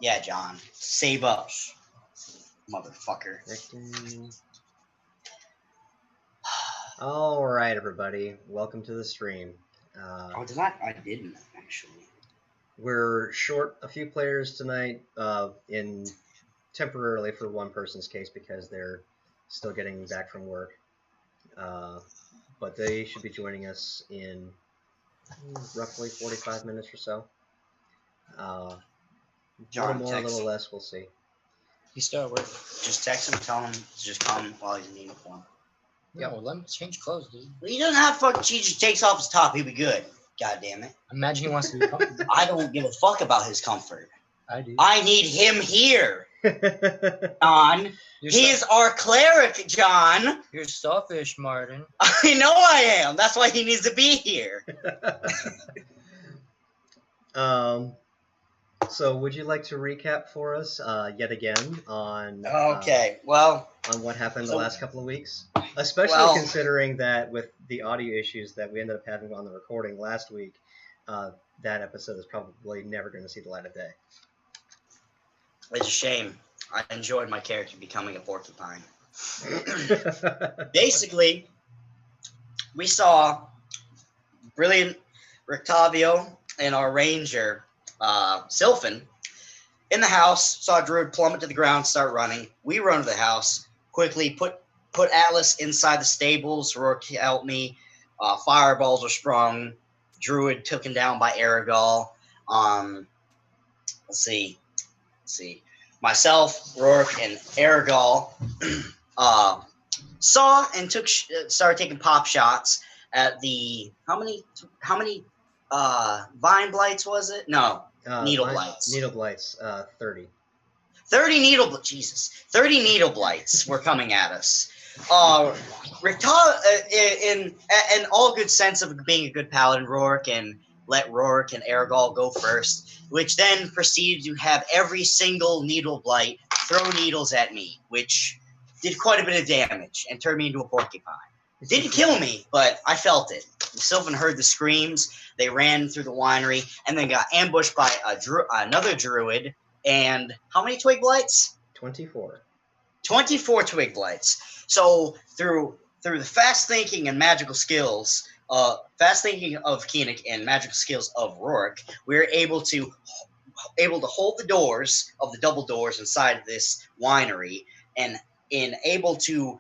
Yeah, John. Save up, motherfucker. All right, everybody. Welcome to the stream. I didn't, actually. We're short a few players tonight in temporarily for one person's case because they're still getting back from work. But they should be joining us in roughly 45 minutes or so. John, a little more, a little less, we'll see. He's still at work. Just text him, tell him to just come while he's in uniform. Yeah, well, let him change clothes, dude. He doesn't have to fucking. He just takes off his top. He'll be good. God damn it. Imagine he wants to be comfortable. I don't give a fuck about his comfort. I do. I need him here, John. He's our cleric, John. You're selfish, Martin. I know I am. That's why he needs to be here. So would you like to recap for us yet again on on what happened the last couple of weeks? Especially considering that with the audio issues that we ended up having on the recording last week, that episode is probably never going to see the light of day. It's a shame. I enjoyed my character becoming a porcupine. Basically, we saw brilliant Rictavio and our ranger, Sylphan, in the house, saw Druid plummet to the ground, start running. We run to the house, quickly put Atlas inside the stables. Rourke helped me. Fireballs were sprung. Druid took him down by Aragol. Let's see. Myself, Rourke, and Aragol saw and started taking pop shots at the how many vine blights was it? No, needle blights. Needle blights, 30. 30 needle blights were coming at us. In all good sense of being a good paladin, Rourke and let Rourke and Aragol go first, which then proceeded to have every single needle blight throw needles at me, which did quite a bit of damage and turned me into a porcupine. It didn't kill me, but I felt it. Sylvan heard the screams. They ran through the winery and then got ambushed by another druid. And how many twig blights? 24. 24 twig blights. So through the fast thinking and magical skills, fast thinking of Koenig and magical skills of Rourke, we were able to hold the doors of the double doors inside this winery and able to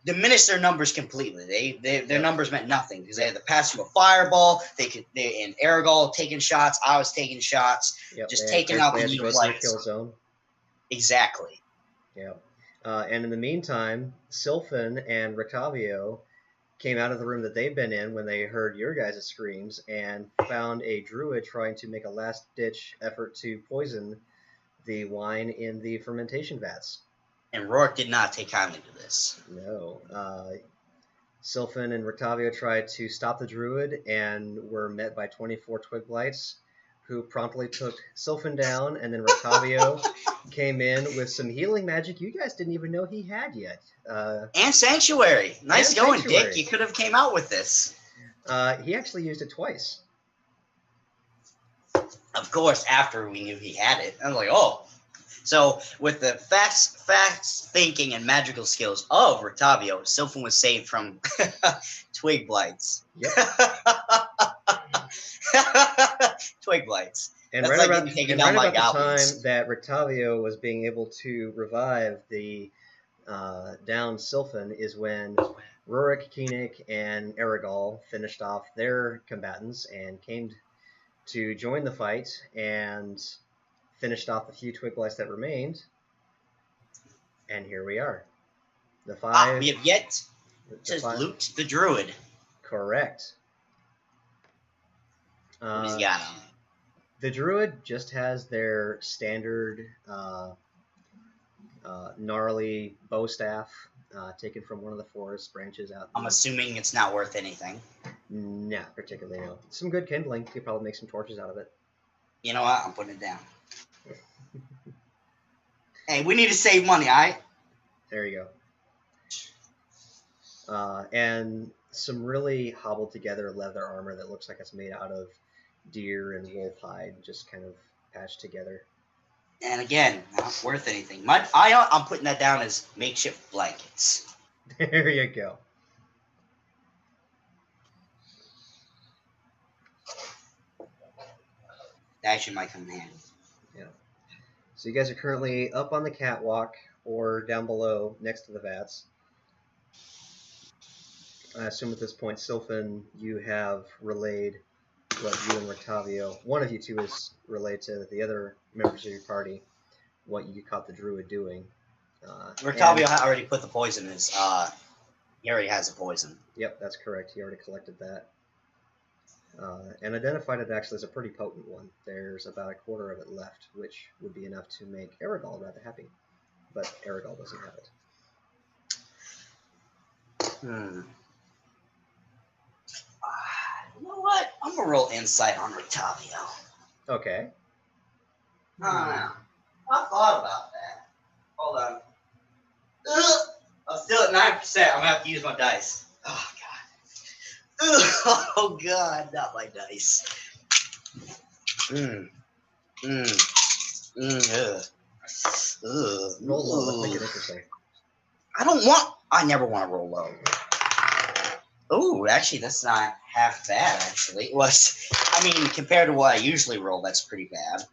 diminish their numbers completely. Their numbers meant nothing because they had to pass through a fireball. And Aragol taking shots. I was taking shots. Yep, just taking out the needle blights. Kill zone. Exactly. Yeah. And in the meantime, Sylphan and Rictavio came out of the room that they've been in when they heard your guys' screams and found a druid trying to make a last-ditch effort to poison the wine in the fermentation vats. And Rourke did not take kindly to this. No. Sylphan and Rictavio tried to stop the druid and were met by 24 twig blights, who promptly took Sylphan down, and then Rictavio came in with some healing magic you guys didn't even know he had yet. And Sanctuary. Nice going, Sanctuary. Dick. You could have came out with this. He actually used it twice. Of course, after we knew he had it. I was like, oh. So, with the fast thinking and magical skills of Rictavio, Sylphan was saved from twig blights. Yep. Twig blights. And right about the time that Rictavio was being able to revive the downed Sylphan is when Rurik, Koenig, and Aragol finished off their combatants and came to join the fight and finished off the few twig blights that remained. And here we are. The five. We have yet to loot the druid. Correct. Who's got him? The druid just has their standard gnarly bow staff taken from one of the forest branches out. I'm assuming it's not worth anything. Not particularly, no. Some good kindling. You could probably make some torches out of it. You know what? I'm putting it down. Hey, we need to save money, all right? There you go. And some really hobbled together leather armor that looks like it's made out of deer and wolf hide, just kind of patched together. And again, not worth anything. I'm putting that down as makeshift blankets. There you go. That actually might come in handy. Yeah. So you guys are currently up on the catwalk or down below next to the vats. I assume at this point, Sylphan, you have relayed what you and Rictavio, one of you two has relayed to the other members of your party, what you caught the druid doing. Rictavio already put the poison in his, he already has a poison. Yep, that's correct. He already collected that. And identified it actually as a pretty potent one. There's about a quarter of it left, which would be enough to make Aragol rather happy. But Aragol doesn't have it. You know what? I'm gonna roll insight on Rictavio. Okay. I thought about that. Hold on. Ugh! I'm still at 9%. I'm gonna have to use my dice. Oh god. Ugh! Oh god, not my dice. Ugh. Roll low. Let's make it interesting. I never want to roll low. Oh, actually, that's not half bad, actually. It was, I mean, compared to what I usually roll, that's pretty bad.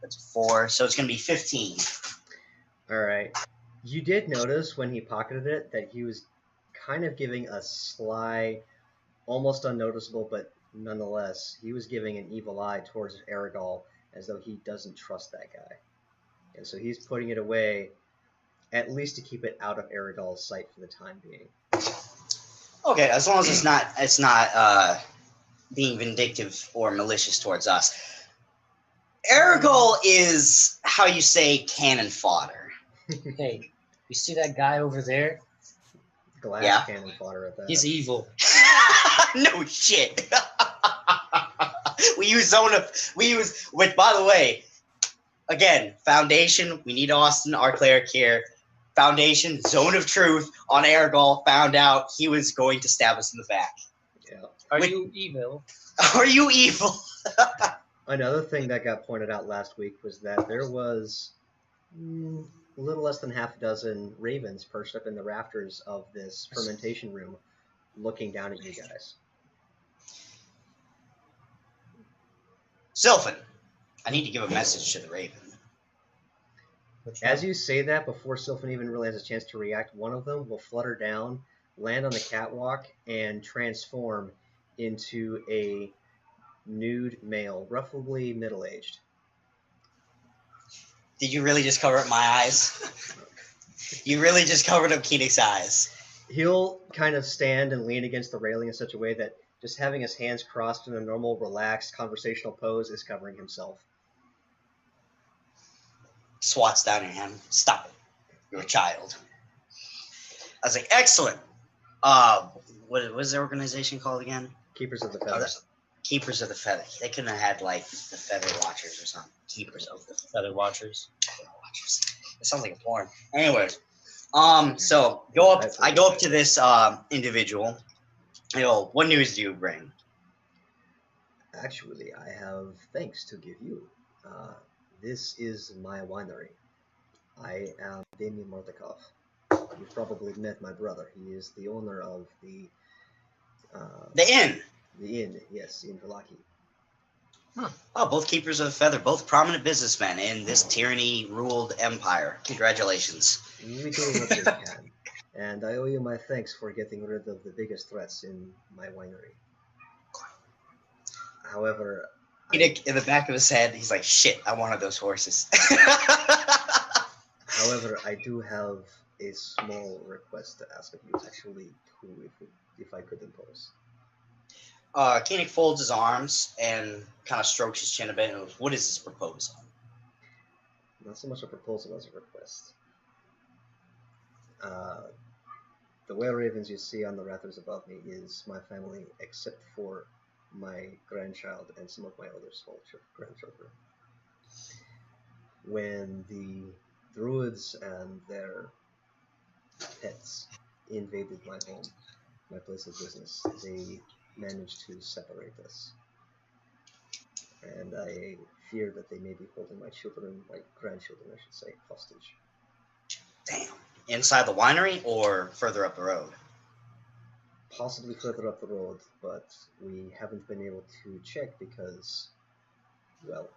That's 4, so it's going to be 15. All right. You did notice when he pocketed it that he was kind of giving a sly, almost unnoticeable, but nonetheless, he was giving an evil eye towards Aragol as though he doesn't trust that guy. And so he's putting it away, at least to keep it out of Aragol's sight for the time being. Okay, as long as it's not being vindictive or malicious towards us. Aragol is, how you say, cannon fodder. Hey, you see that guy over there? Glass cannon fodder at that. He's evil. No shit. We use, by the way, again, Foundation, we need Austin, our cleric here. Foundation, Zone of Truth on Aragol, found out he was going to stab us in the back. Yeah. Are you evil? Are you evil? Another thing that got pointed out last week was that there was a little less than half a dozen ravens perched up in the rafters of this fermentation room looking down at you guys. Sylphan, I need to give a message to the raven. As you say that, before Sylphan even really has a chance to react, one of them will flutter down, land on the catwalk, and transform into a nude male, roughly middle-aged. Did you really just cover up my eyes? You really just covered up Koenig's eyes. He'll kind of stand and lean against the railing in such a way that just having his hands crossed in a normal, relaxed, conversational pose is covering himself. Swats down your hand. Stop it. You're a child. I was like, excellent. What was the organization called again? Keepers of the Feathers. Keepers of the Feather. They couldn't have had, like, the Feather Watchers or something. Keepers of the Feather Watchers. Feather Watchers. It sounds like a porn. Anyways, so I go up to this individual. I go, what news do you bring? Actually, I have thanks to give you. This is my winery. I am Damien Mortakov. You've probably met my brother. He is the owner of the inn. The inn, yes, in Velaki. Huh. Oh, both Keepers of the Feather, both prominent businessmen in this tyranny-ruled empire. Congratulations. We do what we can. And I owe you my thanks for getting rid of the biggest threats in my winery. However, in the back of his head, he's like, shit, I wanted those horses. However, I do have a small request to ask of you. Actually, two, if I could impose. Koenig folds his arms and kind of strokes his chin a bit and goes, what is this proposal? Not so much a proposal as a request. The whale ravens you see on the rafters above me is my family, except for my grandchild and some of my other small grandchildren. When the druids and their pets invaded my home, my place of business, they managed to separate us. and I fear that they may be holding my children, my grandchildren, I should say, hostage. Damn. Inside the winery or further up the road? Possibly further up the road, but we haven't been able to check because, well,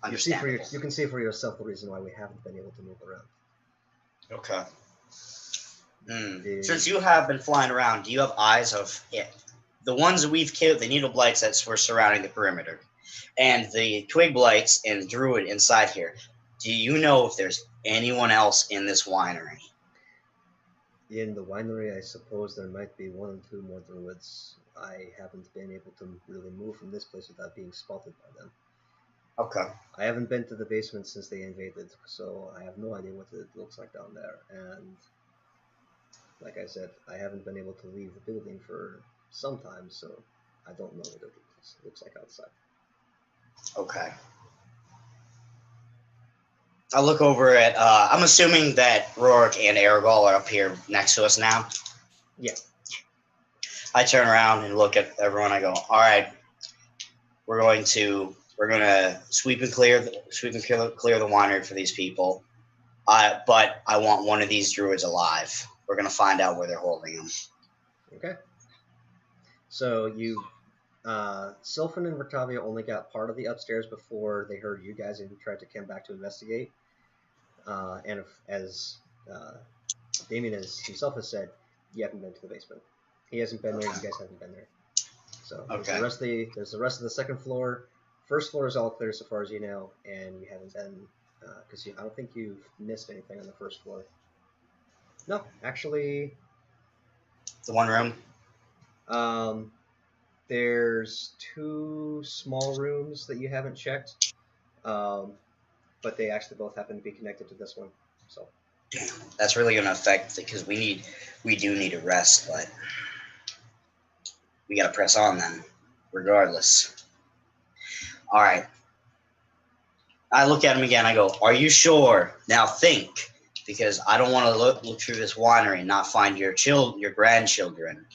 Understandable. you can see for yourself the reason why we haven't been able to move around. Okay. Since you have been flying around, do you have eyes of it? The ones that we've killed, the needle blights that were surrounding the perimeter, and the twig blights and druid inside here. Do you know if there's anyone else in this winery? In the winery, I suppose there might be one or two more druids. I haven't been able to really move from this place without being spotted by them. Okay. I haven't been to the basement since they invaded, so I have no idea what it looks like down there. And like I said, I haven't been able to leave the building for some time, so I don't know what it looks like outside. Okay. I look over at. I'm assuming that Rourke and Aragol are up here next to us now. Yeah. I turn around and look at everyone. I go, "All right, we're gonna sweep and clear the winery for these people. But I want one of these druids alive. We're gonna find out where they're holding him." Okay. So you, Sylphan and Rictavio only got part of the upstairs before they heard you guys and tried to come back to investigate. And as Damien himself has said, you haven't been to the basement. He hasn't been there. You guys haven't been there. So there's the rest of the second floor. First floor is all clear so far as you know, and you haven't been because I don't think you've missed anything on the first floor. No, actually, The one room. There's two small rooms that you haven't checked, but they actually both happen to be connected to this one. So Damn, that's really gonna affect it because we do need a rest, but we gotta press on then, regardless. All right. I look at him again. I go, "Are you sure?" Now think, because I don't want to look through this winery and not find your grandchildren,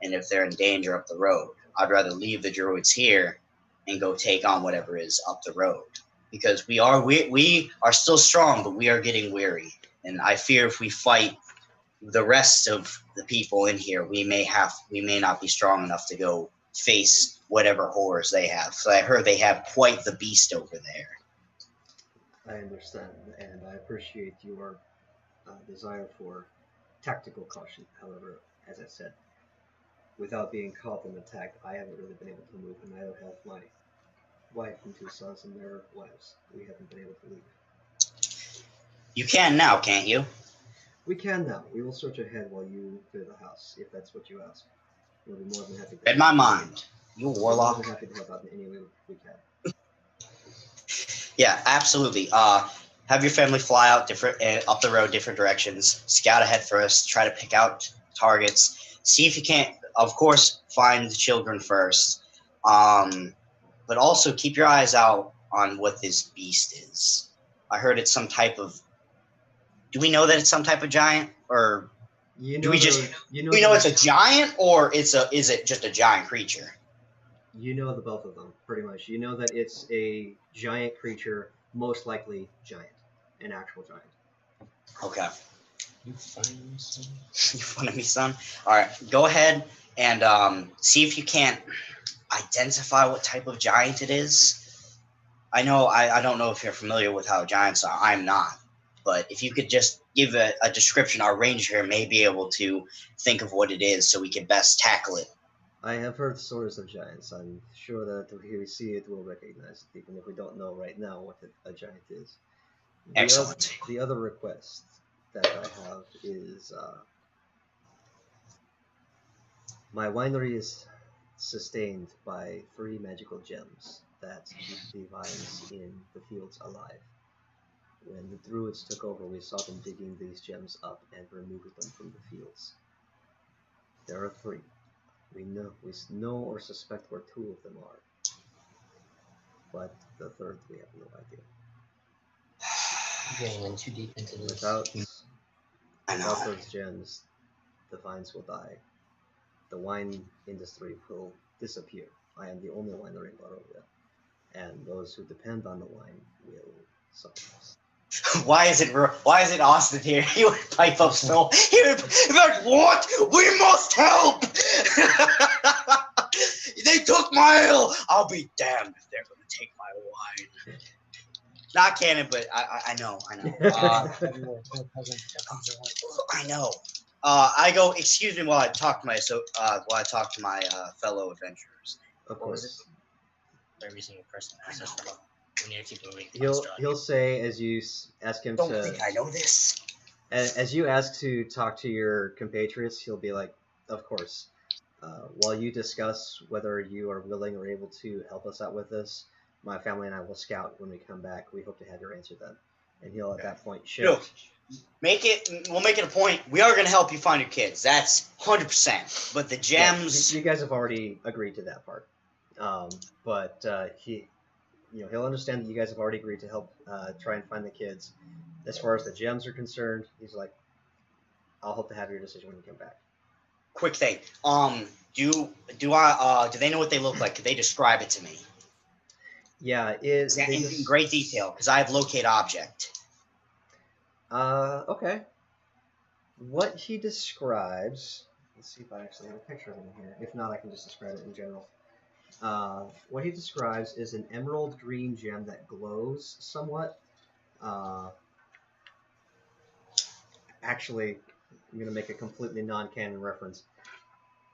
and if they're in danger up the road. I'd rather leave the druids here and go take on whatever is up the road, because we are still strong, but we are getting weary, and I fear if we fight the rest of the people in here, we may not be strong enough to go face whatever horrors they have. So I heard they have quite the beast over there. I understand, and I appreciate your desire for tactical caution. However, as I said, without being caught and attacked, I haven't really been able to move, and neither have my wife and two sons and their wives. We haven't been able to leave. You can now, can't you? We can now. We will search ahead while you clear the house, if that's what you ask. We'll be more than happy to Read my mind. You warlock. We're more than happy to help out in any way we can. Yeah, absolutely. Have your family fly out up the road, different directions. Scout ahead first. Try to pick out targets. See if you can't. Of course, find the children first. But also keep your eyes out on what this beast is. I heard it's some type of. Do we know that it's some type of giant, or do we know it's a giant, or is it just a giant creature? You know the both of them, pretty much. You know that it's a giant creature, most likely giant, an actual giant. Okay. You funny me, son. You funny me, son. All right, go ahead and see if you can't identify what type of giant it is. I know I don't know if you're familiar with how giants are. I'm not. But if you could just give a description, our ranger here may be able to think of what it is so we can best tackle it. I have heard stories of giants. I'm sure that if we see it, we'll recognize it, even if we don't know right now what a giant is. Excellent. The other request that I have is my winery is sustained by 3 magical gems that keep the vines in the fields alive. When the druids took over, we saw them digging these gems up and removing them from the fields. There are 3. We know or suspect where 2 of them are, but the third we have no idea. Getting in too deep into this. Without those gems, the vines will die. The wine industry will disappear. I am the only winery in Barovia, and those who depend on the wine will suffer. Why is it Austin here? He would pipe up so he would be like, what? We must help! They took my ale! I'll be damned if they're gonna take my wine. Not canon, but I know. I know. I go, excuse me while I talk to my fellow adventurers. Of What was course. it? Every single person I asks know. us. We need to keep moving. He'll say as you ask him Don't to. think I know this. As you ask to talk to your compatriots, he'll be like, "Of course." While you discuss whether you are willing or able to help us out with this, my family and I will scout when we come back. We hope to have your answer then. And he'll at that point shift. Look, we'll make it a point. We are going to help you find your kids. That's 100%. But the gems... Yeah, you guys have already agreed to that part. But he'll understand that you guys have already agreed to help try and find the kids. As far as the gems are concerned, he's like, I'll hope to have your decision when you come back. Quick thing. Do they know what they look like? Could they describe it to me? Yeah, in great detail, because I have locate object. Okay. What he describes. Let's see if I actually have a picture of him here. If not, I can just describe it in general. What he describes is an emerald green gem that glows somewhat. Actually, I'm going to make a completely non-canon reference.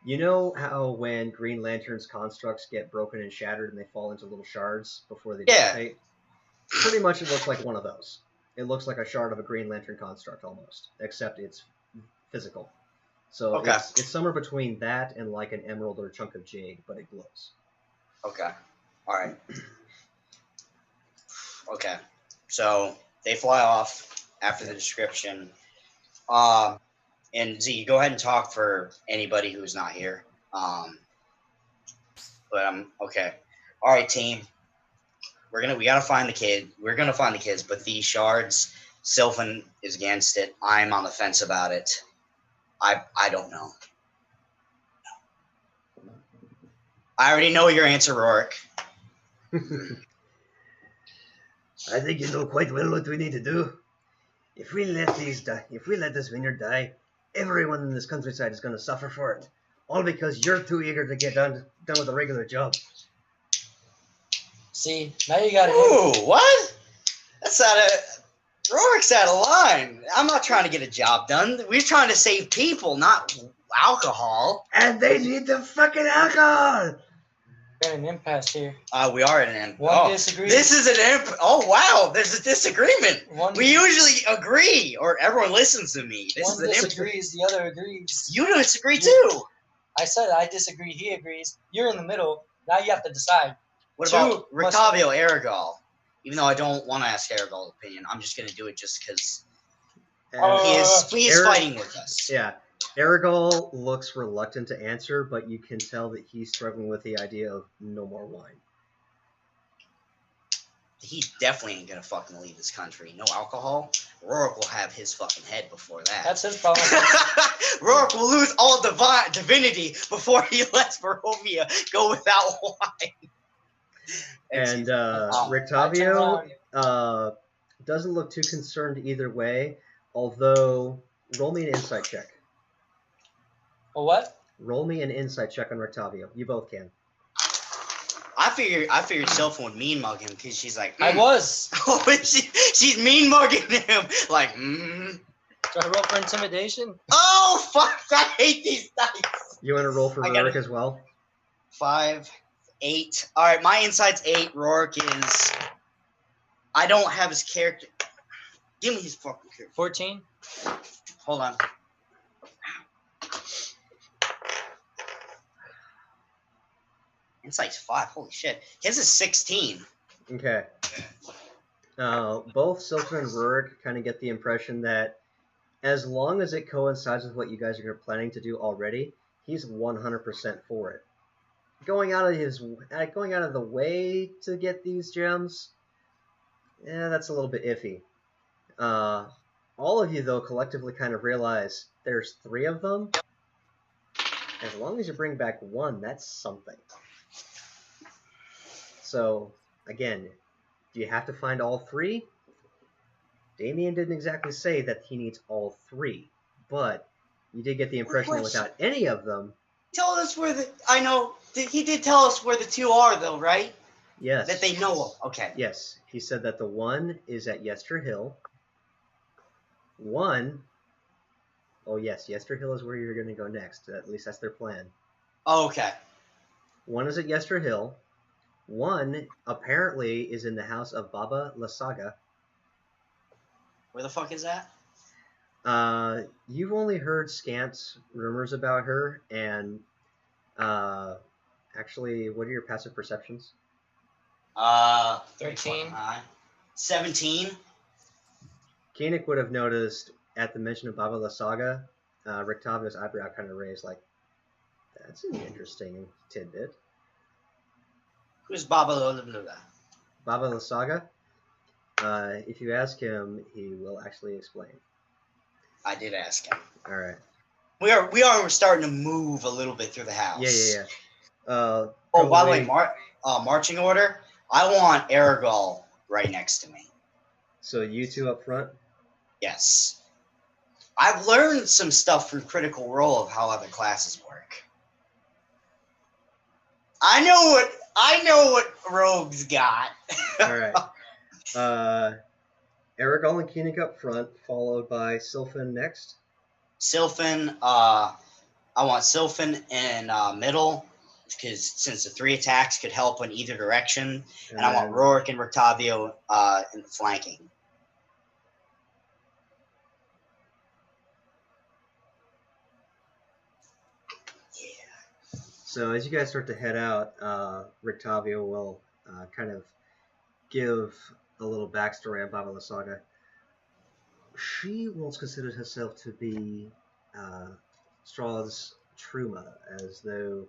You know how when Green Lantern's constructs get broken and shattered and they fall into little shards before they dissipate? Pretty much it looks like one of those. It looks like a shard of a Green Lantern construct almost, except it's physical. So it's somewhere between that and like an emerald or a chunk of jade, but it glows. Okay. All right. Okay. So they fly off after the description. And Z, go ahead and talk for anybody who's not here. But I'm okay. All right, team. We gotta find the kid. We're gonna find the kids, but these shards, Sylvan is against it. I'm on the fence about it. I don't know. I already know your answer, Rourke. I think you know quite well what we need to do. If we let this vineyard die, everyone in this countryside is going to suffer for it. All because you're too eager to get done with a regular job. See, now you got it. Ooh, what? Rourke's out of line. I'm not trying to get a job done. We're trying to save people, not alcohol. And they need the fucking alcohol! We're at an impasse here. We are at an impasse. One disagrees. This is an impasse. Oh, wow. There's a disagreement. We usually agree, or everyone listens to me. One disagrees, the other agrees. You disagree, too. I said I disagree, he agrees. You're in the middle. Now you have to decide. What about Rictavio Aragol? Even though I don't want to ask Aragol's opinion, I'm just going to do it just because he is fighting with us. Yeah. Aragol looks reluctant to answer, but you can tell that he's struggling with the idea of no more wine. He definitely ain't gonna fucking leave this country. No alcohol. Rourke will have his fucking head before that. That's his problem. Rourke will lose all divinity before he lets Barovia go without wine. And Rictavio doesn't look too concerned either way, although roll me an insight check. A what? Roll me an insight check on Rictavio. You both can. I figured Sylvan would mean mug him because she's like, I was. she's mean mugging him. Like, Do I roll for intimidation? Oh, fuck. I hate these dice. You want to roll for Rourke as well? 5, 8. All right, my insight's 8. Rourke is... I don't have his character. Give me his fucking character. 14. Hold on. Insight's 5. Holy shit. His is 16. Okay. Both Sylvan and Rourke kind of get the impression that as long as it coincides with what you guys are planning to do already, he's 100% for it. Going out of the way to get these gems, that's a little bit iffy. All of you, though, collectively kind of realize there's 3 of them. As long as you bring back 1, that's something. So, again, do you have to find all three? Damien didn't exactly say that he needs all three, but you did get the impression that without any of them... Tell us where the... I know. He did tell us where the two are, though, right? Yes. That they know of. Okay. Yes. He said that the one is at Yester Hill. One... Oh, yes. Yester Hill is where you're going to go next. At least that's their plan. Oh, okay. One is at Yester Hill. One, apparently, is in the house of Baba Lasaga. Where the fuck is that? You've only heard scant rumors about her, and actually, what are your passive perceptions? 13. 17. Koenig would have noticed at the mention of Baba Lasaga, Rictavio's eyebrow kind of raised, like, that's an interesting tidbit. Who's Baba Lasaga? Baba Lasaga? If you ask him, he will actually explain. I did ask him. All right. We are starting to move a little bit through the house. Yeah. Oh, by the way, marching order. I want Aragol right next to me. So you two up front? Yes. I've learned some stuff from Critical Role of how other classes work. I know what rogues got. All right. Aragol and Koenig up front, followed by Sylphan next. Sylphan, I want Sylphan in middle, because since the 3 attacks could help in either direction, and I want Rorik and Rictavio in the flanking. Yeah. So as you guys start to head out, Rictavio will kind of give a little backstory on Baba Lasaga. She once considered herself to be Strahd's true mother, as though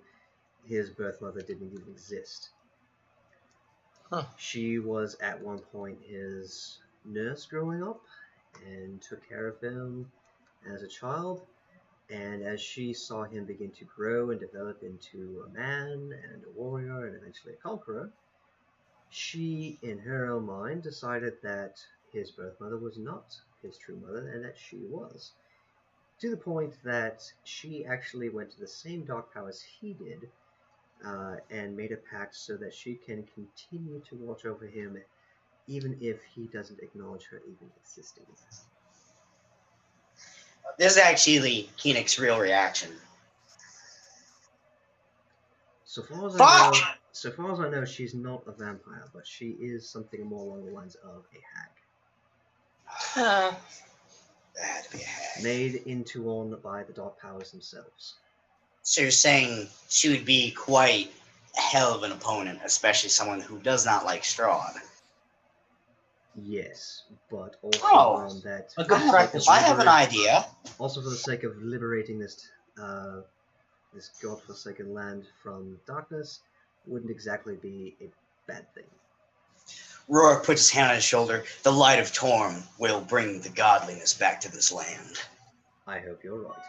his birth mother didn't even exist. Huh. She was at one point his nurse growing up and took care of him as a child. And as she saw him begin to grow and develop into a man and a warrior and eventually a conqueror, she, in her own mind, decided that his birth mother was not his true mother and that she was. To the point that she actually went to the same dark power as he did and made a pact so that she can continue to watch over him even if he doesn't acknowledge her even existing. This is actually Koenig's real reaction. So far as I know, she's not a vampire, but she is something more along the lines of a hag. That'd be a hag. Made into one by the dark powers themselves. So you're saying she would be quite a hell of an opponent, especially someone who does not like Strahd. Yes, but also one that... A good practice. I have an idea. Also for the sake of liberating this this godforsaken land from darkness, wouldn't exactly be a bad thing. Rorik puts his hand on his shoulder. The light of Torm will bring the godliness back to this land. I hope you're right.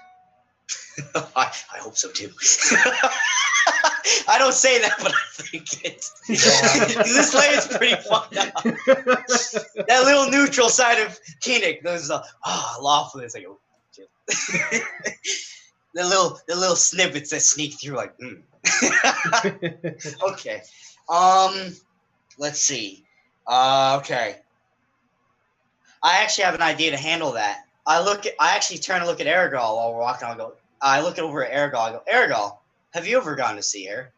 I hope so too. I don't say that, but I think it. This land's pretty fucked up. That little neutral side of Koenig, those lawfulness, like, oh, shit. the little snippets that sneak through, like, Okay. Let's see. Okay. I actually have an idea to handle that. I actually turn and look at Aragol while we're walking. I look over at Aragol. I go, Aragol, have you ever gone to see her?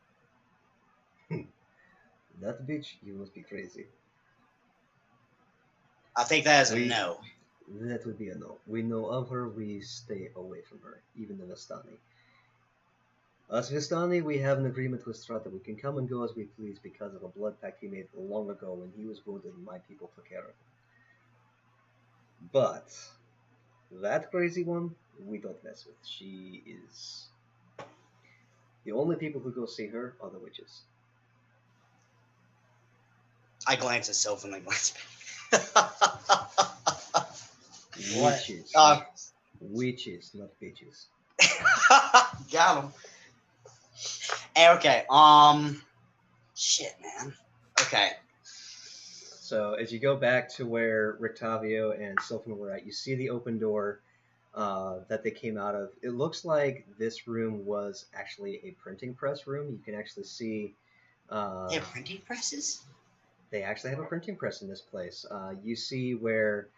That bitch, you must be crazy. I'll take that as a no. That would be a no. We know of her, we stay away from her, even the Vistani. Us Vistani, we have an agreement with Strahd that we can come and go as we please because of a blood pact he made long ago when he was wounded and my people took care of him. But that crazy one, we don't mess with. She is... The only people who go see her are the witches. I glance at Sylph and I glance back. Witches. Witches, not bitches. Got him. Okay, shit, man. Okay. So as you go back to where Rictavio and Sylphan were at, you see the open door that they came out of. It looks like this room was actually a printing press room. You can actually see... They have printing presses? They actually have a printing press in this place. You see where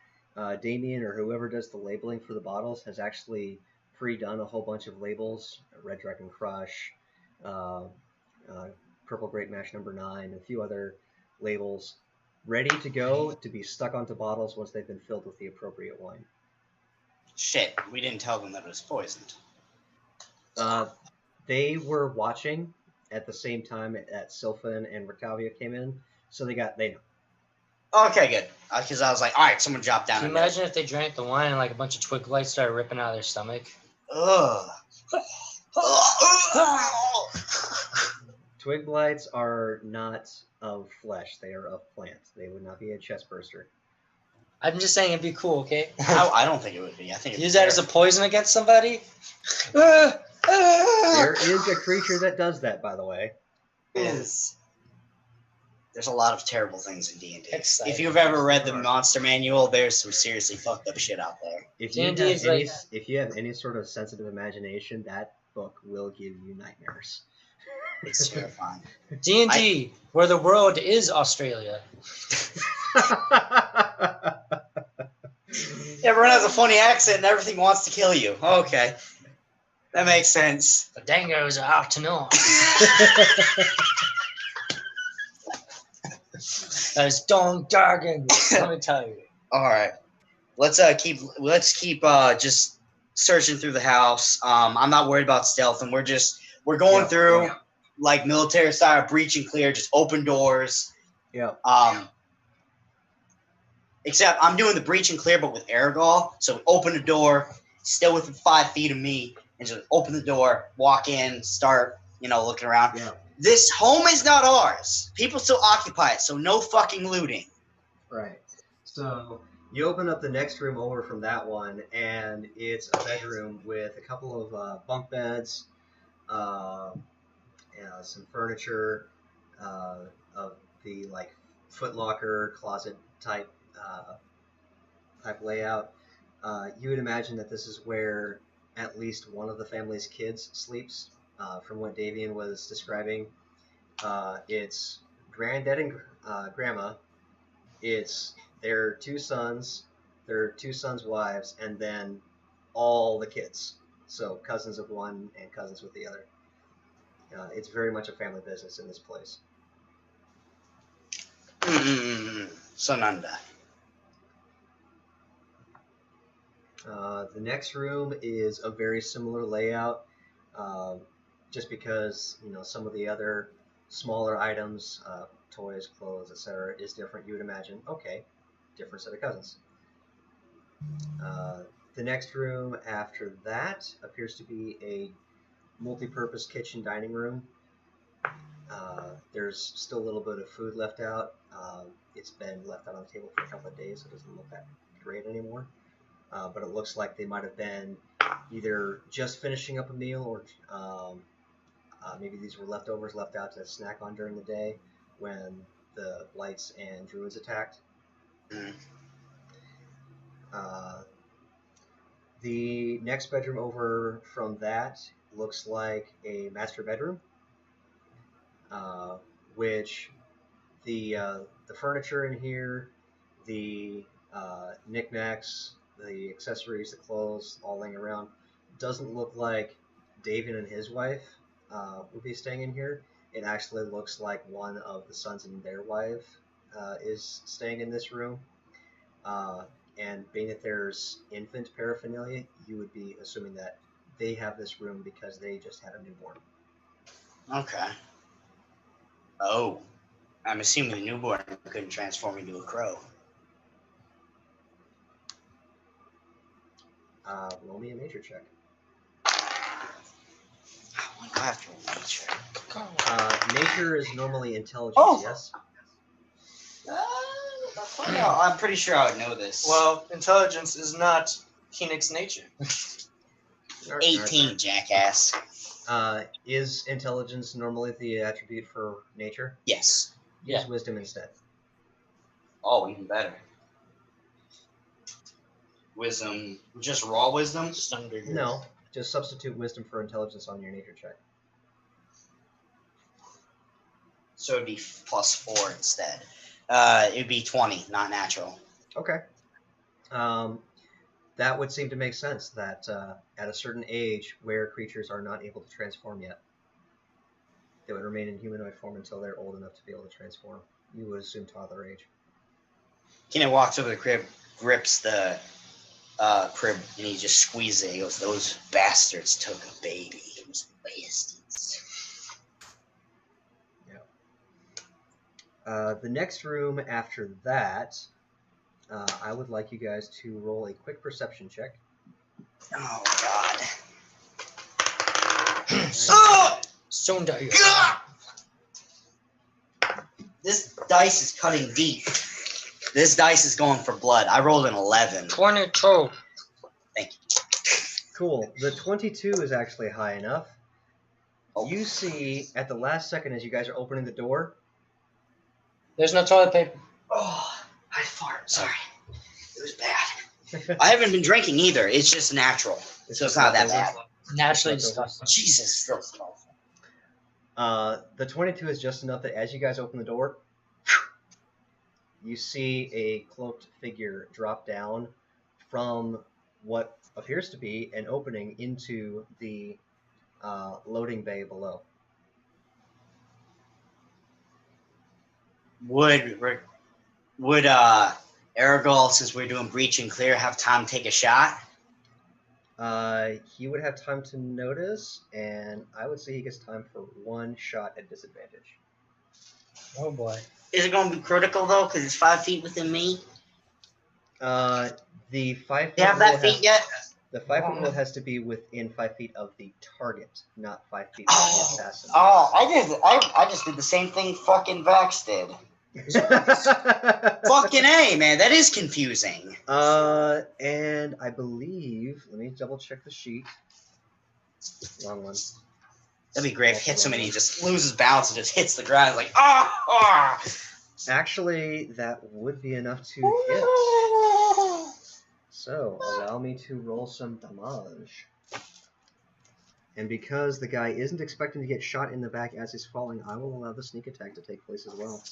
Damien or whoever does the labeling for the bottles has actually pre-done a whole bunch of labels. Red Dragon Crush, Purple Grape Mash No. 9, a few other labels ready to go to be stuck onto bottles once they've been filled with the appropriate wine. Shit, we didn't tell them that it was poisoned. They were watching at the same time that Sylphan and Rictavio came in, so they know. Okay, good. Because I was like, all right, someone dropped down. Can you imagine if they drank the wine and like a bunch of twig lights started ripping out of their stomach? Ugh. Twig blights are not of flesh; they are of plants. They would not be a chest burster. I'm just saying it'd be cool, okay? I don't think it would be. I think use that as a poison against somebody. There is a creature that does that, by the way. There's a lot of terrible things in D&D. Exciting. If you've ever read the monster manual, there's some seriously fucked up shit out there. If you have any sort of sensitive imagination, that book will give you nightmares. It's terrifying. D&D, where the world is Australia. Everyone has a funny accent and everything wants to kill you. Okay. That makes sense. The dingoes are out to know. That is Don Gargan. Let me tell you. All right. Let's keep just searching through the house. I'm not worried about stealth, and we're going through like military style, breach and clear, just open doors. Yeah. Except I'm doing the breach and clear, but with Aragol. So open the door, still within 5 feet of me, and just open the door, walk in, start, looking around. Yeah. This home is not ours. People still occupy it, so no fucking looting. Right. So you open up the next room over from that one, and it's a bedroom with a couple of bunk beds, some furniture of the like footlocker closet type layout. You would imagine that this is where at least one of the family's kids sleeps. From what Davian was describing, it's granddad and grandma. It's their two sons, wives, and then all the kids. So cousins of one and cousins with the other. It's very much a family business in this place. Sananda. The next room is a very similar layout, just because some of the other smaller items, toys, clothes, etc., is different. You would imagine, okay, different set of cousins. The next room after that appears to be a multi-purpose kitchen dining room. There's still a little bit of food left out. It's been left out on the table for a couple of days, so it doesn't look that great anymore. But it looks like they might have been either just finishing up a meal, or maybe these were leftovers left out to snack on during the day when the Blights and Druids attacked. The next bedroom over from that looks like a master bedroom, which the furniture in here, the knickknacks, the accessories, the clothes, all laying around, doesn't look like David and his wife would be staying in here. It actually looks like one of the sons and their wife is staying in this room. And being that there's infant paraphernalia, you would be assuming that they have this room because they just had a newborn. Okay. Oh. I'm assuming the newborn couldn't transform into a crow. Roll me a nature check. I want to go after nature. Nature is normally intelligence, yes? I'm pretty sure I would know this. Well, intelligence is not Keenick's nature. 18, jackass. Is intelligence normally the attribute for nature? Yes. Use wisdom instead. Oh, even better. Wisdom, just raw wisdom? No, just substitute wisdom for intelligence on your nature check. So it'd be +4 instead. It'd be 20, not natural. Okay. That would seem to make sense, that at a certain age where creatures are not able to transform yet, they would remain in humanoid form until they're old enough to be able to transform. You would assume toddler age. Keenan walks over to the crib, grips the crib, and he just squeezes it. He goes, "Those bastards took a baby. Those bastards." Yeah. The next room after that, I would like you guys to roll a quick perception check. Oh, God. Soon die. This dice is cutting deep. This dice is going for blood. I rolled an 11. 22. Thank you. Cool. The 22 is actually high enough. Oh. You see, at the last second as you guys are opening the door... There's no toilet paper. Oh, I fart. Sorry. It was bad. I haven't been drinking either. It's just natural. So it's not that bad. Naturally disgusting. Jesus, still smells. The 22 is just enough that as you guys open the door, you see a cloaked figure drop down from what appears to be an opening into the loading bay below. Would Aragol, since we're doing breach and clear, have time to take a shot? He would have time to notice, and I would say he gets time for one shot at disadvantage. Oh boy. Is it going to be critical, though, because it's 5 feet within me? The 5 foot Do you have that feet yet? The 5 foot rule has to be within 5 feet of the target, not 5 feet of the assassin. Oh, I just did the same thing fucking Vax did. Fucking A, man, that is confusing. And I believe, let me double check the sheet. Wrong one. That'd be great if hits him and he just loses balance and just hits the ground like, ah! Actually, that would be enough to hit. So, allow me to roll some damage. And because the guy isn't expecting to get shot in the back as he's falling, I will allow the sneak attack to take place as well.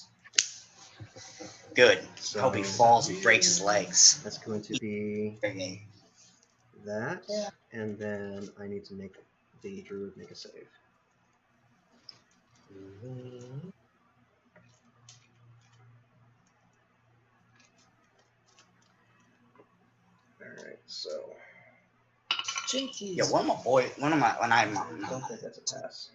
Good. So, hope he falls and breaks his legs. That's going to be that, Yeah. and then I need to make the druid make a save. Alright, so... Jinkies. Yeah, when I don't think that's a pass.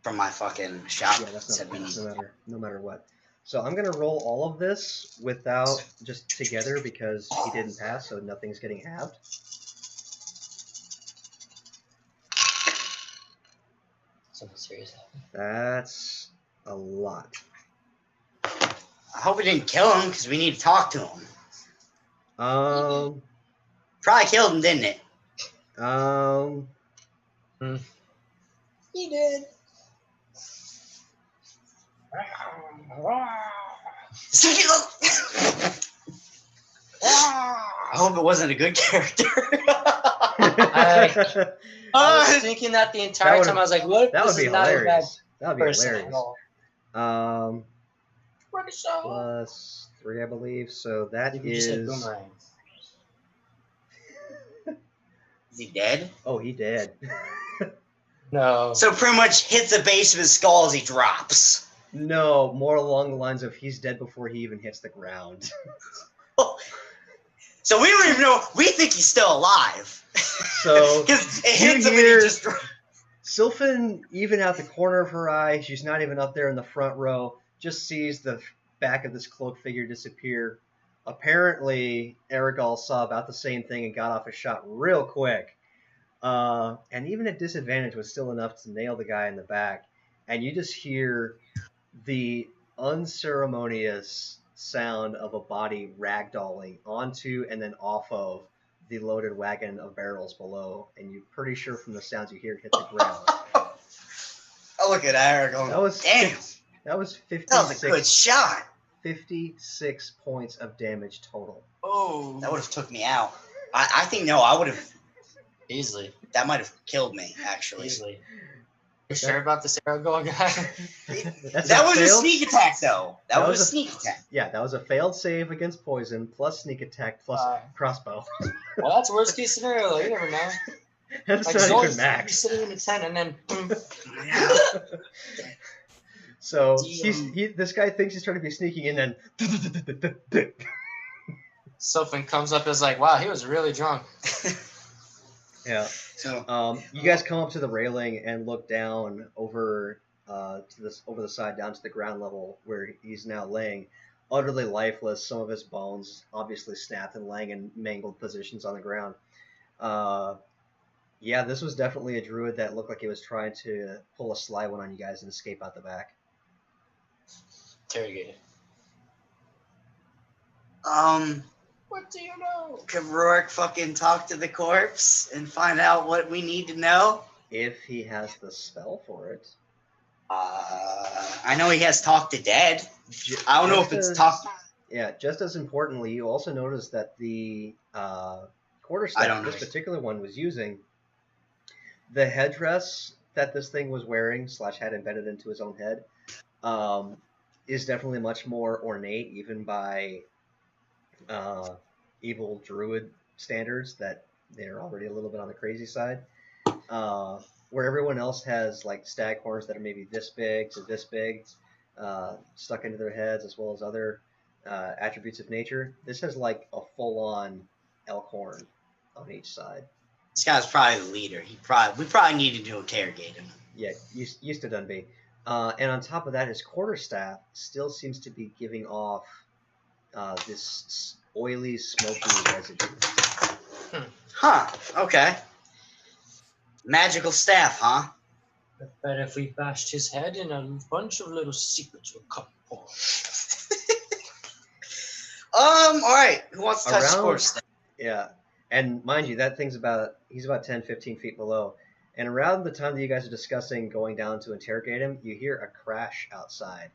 from my fucking shop Yeah, that's said not a we pass, need. no matter what. So I'm going to roll all of this without, just together, because he didn't pass, so nothing's getting halved. Something serious happened. That's a lot. I hope we didn't kill him because we need to talk to him. Probably killed him, didn't it? He did. I hope it wasn't a good character. I was thinking that the entire time. I was like, "What? That would This be is not a bad hilarious. That would be person at hilarious. all." Plus 3, I believe. So that You just said is... boomerang. Is he dead? Oh, he did. No. So pretty much hits the base of his skull as he drops. No, more along the lines of he's dead before he even hits the ground. So we don't even know. We think he's still alive. So because it hits him and he just. Sylphan, even out the corner of her eye, she's not even up there in the front row, just sees the back of this cloaked figure disappear. Apparently, Aragol saw about the same thing and got off a shot real quick. And even at disadvantage was still enough to nail the guy in the back. And you just hear the unceremonious sound of a body ragdolling onto and then off of the loaded wagon of barrels below. And you're pretty sure from the sounds you hear it hit the ground. I look at Aragorn. That was damn. That was 56. That was a good shot. 56 points of damage total. Oh. That would have took me out. I think I would have. Easily. That might have killed me, actually. Easily. You sure about this arrow going guy? That was a sneak attack, though. That was a sneak attack. Yeah, that was a failed save against poison, plus sneak attack, plus crossbow. Well, that's worst case scenario, though. You never know. That's Like, not even Be max. sitting in the tent and then boom. So this guy thinks he's trying to be sneaking in, and then Sylphan comes up as like, wow, he was really drunk. yeah. So you guys come up to the railing and look down over over the side down to the ground level where he's now laying, utterly lifeless. Some of his bones obviously snapped and laying in mangled positions on the ground. Yeah, this was definitely a druid that looked like he was trying to pull a sly one on you guys and escape out the back. Interrogated. What do you know? Could Rourke fucking talk to the corpse and find out what we need to know? If he has the spell for it. I know he has Talk to Dead. I don't know if it's Talk. Yeah, just as importantly, you also notice that the quarterstaff this particular one was using, the headdress that this thing was wearing / had embedded into his own head, is definitely much more ornate, even by evil druid standards, that they're already a little bit on the crazy side. Where everyone else has like stag horns that are maybe this big to this big, stuck into their heads, as well as other attributes of nature. This has like a full-on elk horn on each side. This guy's probably the leader. We probably needed to interrogate him. Yeah, used to done be. And on top of that, his quarterstaff still seems to be giving off this oily, smoky residue. Huh. Okay. Magical staff, huh? I bet if we bashed his head in, a bunch of little secrets would come forth. All right. Who wants to touch the quarterstaff? Yeah. And mind you, that thing's he's about 10, 15 feet below. And around the time that you guys are discussing going down to interrogate him, you hear a crash outside.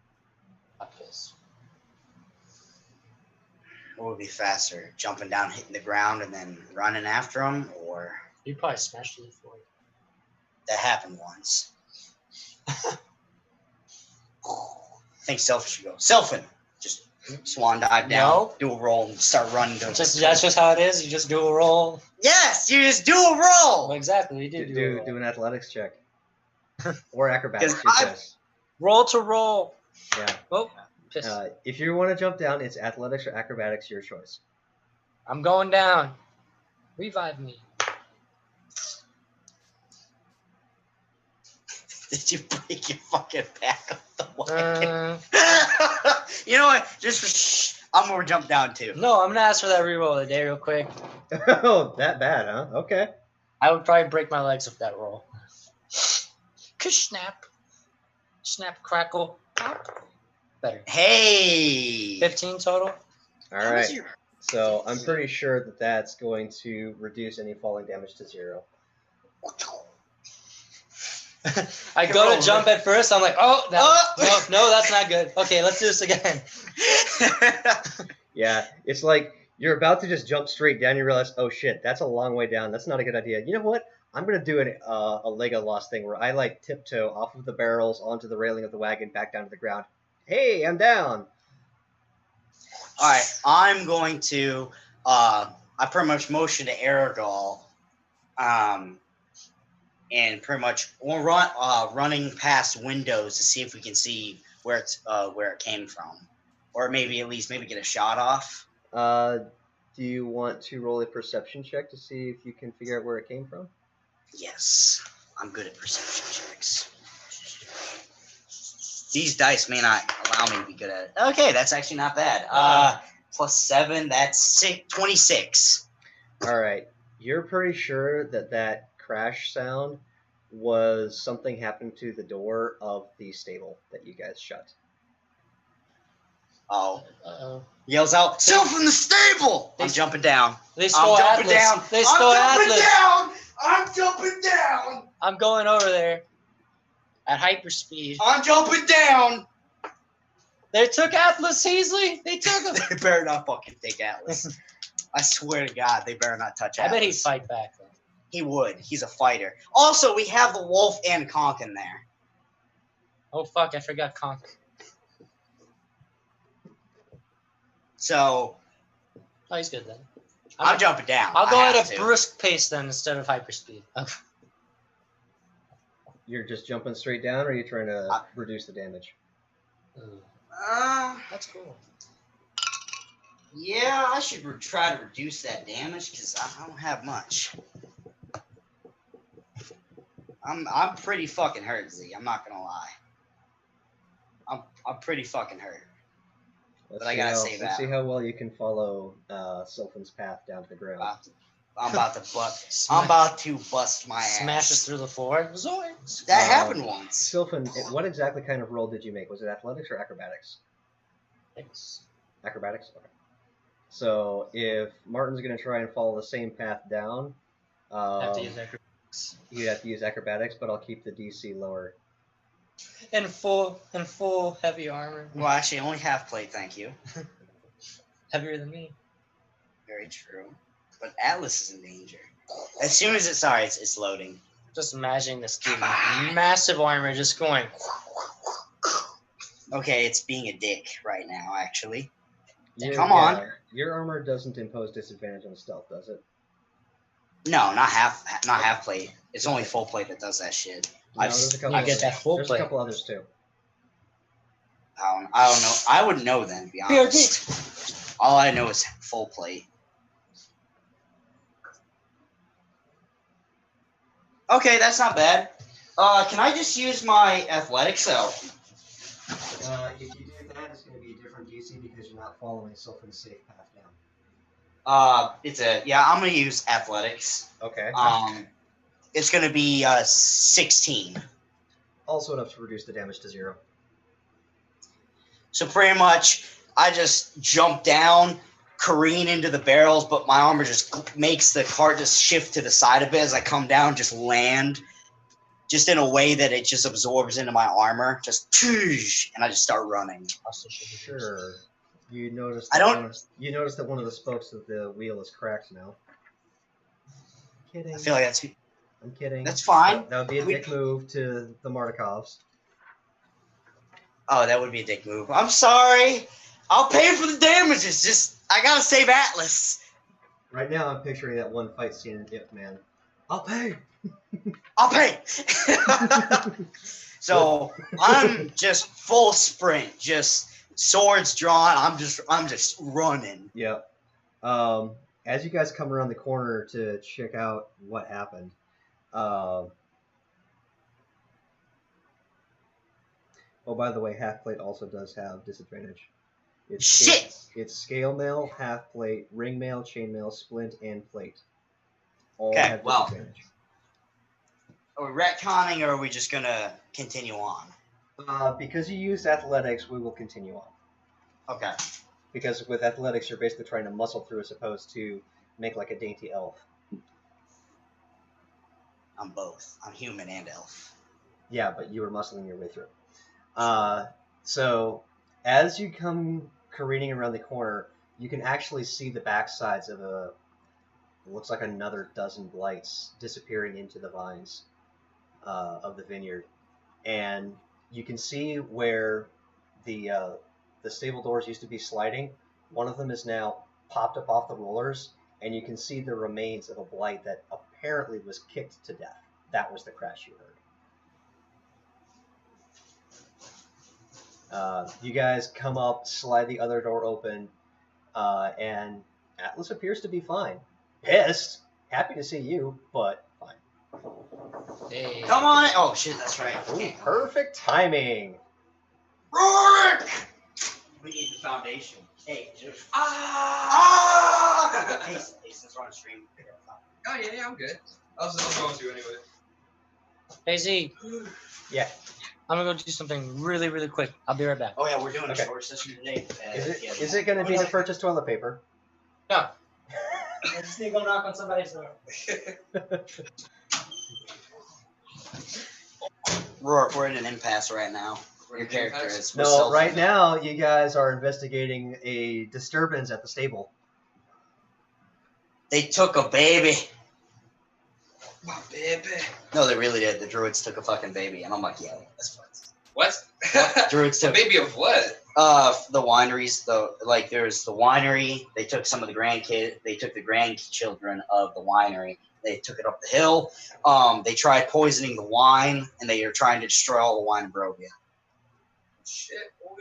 What would be faster? Jumping down, hitting the ground, and then running after him? Or... You probably smashed it before. That happened once. I think Sylphan should go. Sylphan! Just swan dive down, do a roll, and start running. That's just how it is? You just do a roll? Yes! You just do a roll! Well, exactly. You do an athletics check. Or acrobatics. Roll to roll. Yeah. Oh, if you want to jump down, it's athletics or acrobatics, your choice. I'm going down. Revive me. Did you break your fucking back off the wagon? You know what? Just I'm gonna jump down too. No, I'm gonna ask for that reroll of the day real quick. Oh, that bad, huh? Okay. I would probably break my legs with that roll. Snap. Snap, crackle, pop. Better. Hey! 15 total? Alright. So I'm pretty sure that that's going to reduce any falling damage to 0. I go to jump at first. I'm like, no, that's not good. Okay, let's do this again. Yeah, it's like you're about to just jump straight down. You realize, oh shit, that's a long way down. That's not a good idea. You know what? I'm going to do a Lego Lost thing where I like tiptoe off of the barrels onto the railing of the wagon back down to the ground. Hey, I'm down. All right, I'm going to, I pretty much motion to Aragol, and pretty much we'll running past windows to see if we can see where it came from, or maybe at least get a shot off. Do you want to roll a perception check to see if you can figure out where it came from? Yes, I'm good at perception checks. These dice may not allow me to be good at it. Okay, that's actually not bad. Plus 7, that's 26. All right. You're pretty sure that crash sound was something happened to the door of the stable that you guys shut. Oh. Yells out, "Sylphan the stable!" I'm jumping down. They stole Atlas. Down. They stole Atlas. I'm jumping down. I'm going over there at hyperspeed. I'm jumping down. They took Atlas Heasley. They took him. They better not fucking take Atlas. I swear to God, they better not touch Atlas. I bet he'd fight back, though. He would. He's a fighter. Also, we have the Wolf and Conk in there. Oh, fuck. I forgot Conk. So... Oh, he's good, then. I'm jumping down. I'll go at a brisk pace, then, instead of hyperspeed. Okay. You're just jumping straight down, or are you trying to reduce the damage? That's cool. Yeah, I should try to reduce that damage because I don't have much. I'm pretty fucking hurt, Z. I'm not gonna lie. I'm pretty fucking hurt. But I gotta say that. Let's see how well you can follow Sylphan's path down to the ground. I'm about to bust. I'm about to bust my ass. Smashes through the floor. Zoinks. That happened once. Sylphan, what exactly kind of roll did you make? Was it athletics or acrobatics? Thanks. Acrobatics? Okay. So if Martin's going to try and follow the same path down, have to use acrobatics. You have to use acrobatics, but I'll keep the DC lower. In full heavy armor. Well, actually, only half plate, thank you. Heavier than me. Very true. But Atlas is in danger. As soon as it's loading. Just imagining this dude, massive armor, just going. Okay, it's being a dick right now, actually. Come on. Your armor doesn't impose disadvantage on stealth, does it? No, not half plate. It's only full plate that does that shit. No, there's a couple. I get that full There's plate. a couple others too. I don't know. I wouldn't know then, to be honest. All I know is full plate. Okay, that's not bad. Can I just use my athletics though? If you do that, it's going to be a different DC because you're not following Sylphan's safe path down. I'm gonna use athletics. Okay. It's gonna be 16. Also enough to reduce the damage to 0. So pretty much, I just jump down, careen into the barrels, but my armor just makes the cart just shift to the side a bit as I come down, just land, just in a way that it just absorbs into my armor, just and I just start running. Sure. You notice. You notice that one of the spokes of the wheel is cracked now. Kidding. I feel like that's. I'm kidding. That's fine. That would be a dick move to the Mardikovs. Oh, that would be a dick move. I'm sorry. I'll pay for the damages. Just I gotta save Atlas. Right now, I'm picturing that one fight scene in Ip Man. I'll pay. I'll pay. So I'm just full sprint, just swords drawn. I'm just running. Yep. As you guys come around the corner to check out what happened, oh, by the way, half plate also does have disadvantage. It's scale mail, half plate, ring mail, chain mail, splint, and plate. All have disadvantage. Are we retconning, or are we just gonna continue on? Because you used athletics, we will continue on. Okay. Because with athletics, you're basically trying to muscle through as opposed to make like a dainty elf. I'm both. I'm human and elf. Yeah, but you were muscling your way through. So as you come careening around the corner, you can actually see the backsides of looks like another dozen blights disappearing into the vines of the vineyard. And you can see where the stable doors used to be sliding. One of them is now popped up off the rollers, and you can see the remains of a blight that apparently was kicked to death. That was the crash you heard. You guys come up, slide the other door open, and Atlas appears to be fine. Pissed. Happy to see you, but fine. Hey. Come on! Oh shit, that's right. Ooh, perfect timing. Rorik! We need the foundation. Hey, just... Hey, since we're on stream. Oh yeah, I'm good. I was going to anyway. Hey Z. Yeah. I'm gonna go do something really, really quick. I'll be right back. Oh yeah, we're doing a short session today. Is it going to be to purchase toilet paper? No. I just need to go knock on somebody's door. Rorik, we're in an impasse right now. Your character is. No, right now you guys are investigating a disturbance at the stable. They took a baby. My baby. No, they really did. The druids took a fucking baby, and I'm like, yeah, that's fine. What? Druids A took baby of what? the wineries. There's the winery. They took some of the grandkids. They took the grandchildren of the winery. They took it up the hill. They tried poisoning the wine, and they are trying to destroy all the wine in Barovia. Shit, boy.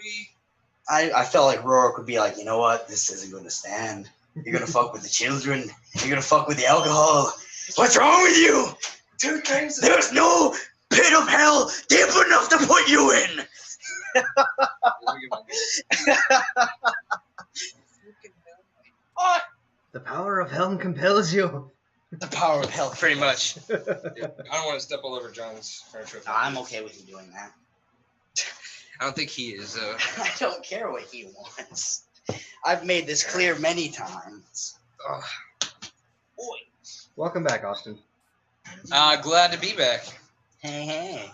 I felt like Rourke would be like, you know what? This isn't going to stand. You're going to fuck with the children. You're going to fuck with the alcohol. What's wrong with you? Two things. There's no pit of hell deep enough to put you in. The power of hell compels you. The power of hell. Pretty much. I don't want to step all over John's furniture. I'm okay with you doing that. I don't think he is. I don't care what he wants. I've made this clear many times. Boy. Welcome back, Austin. Glad to be back. Hey.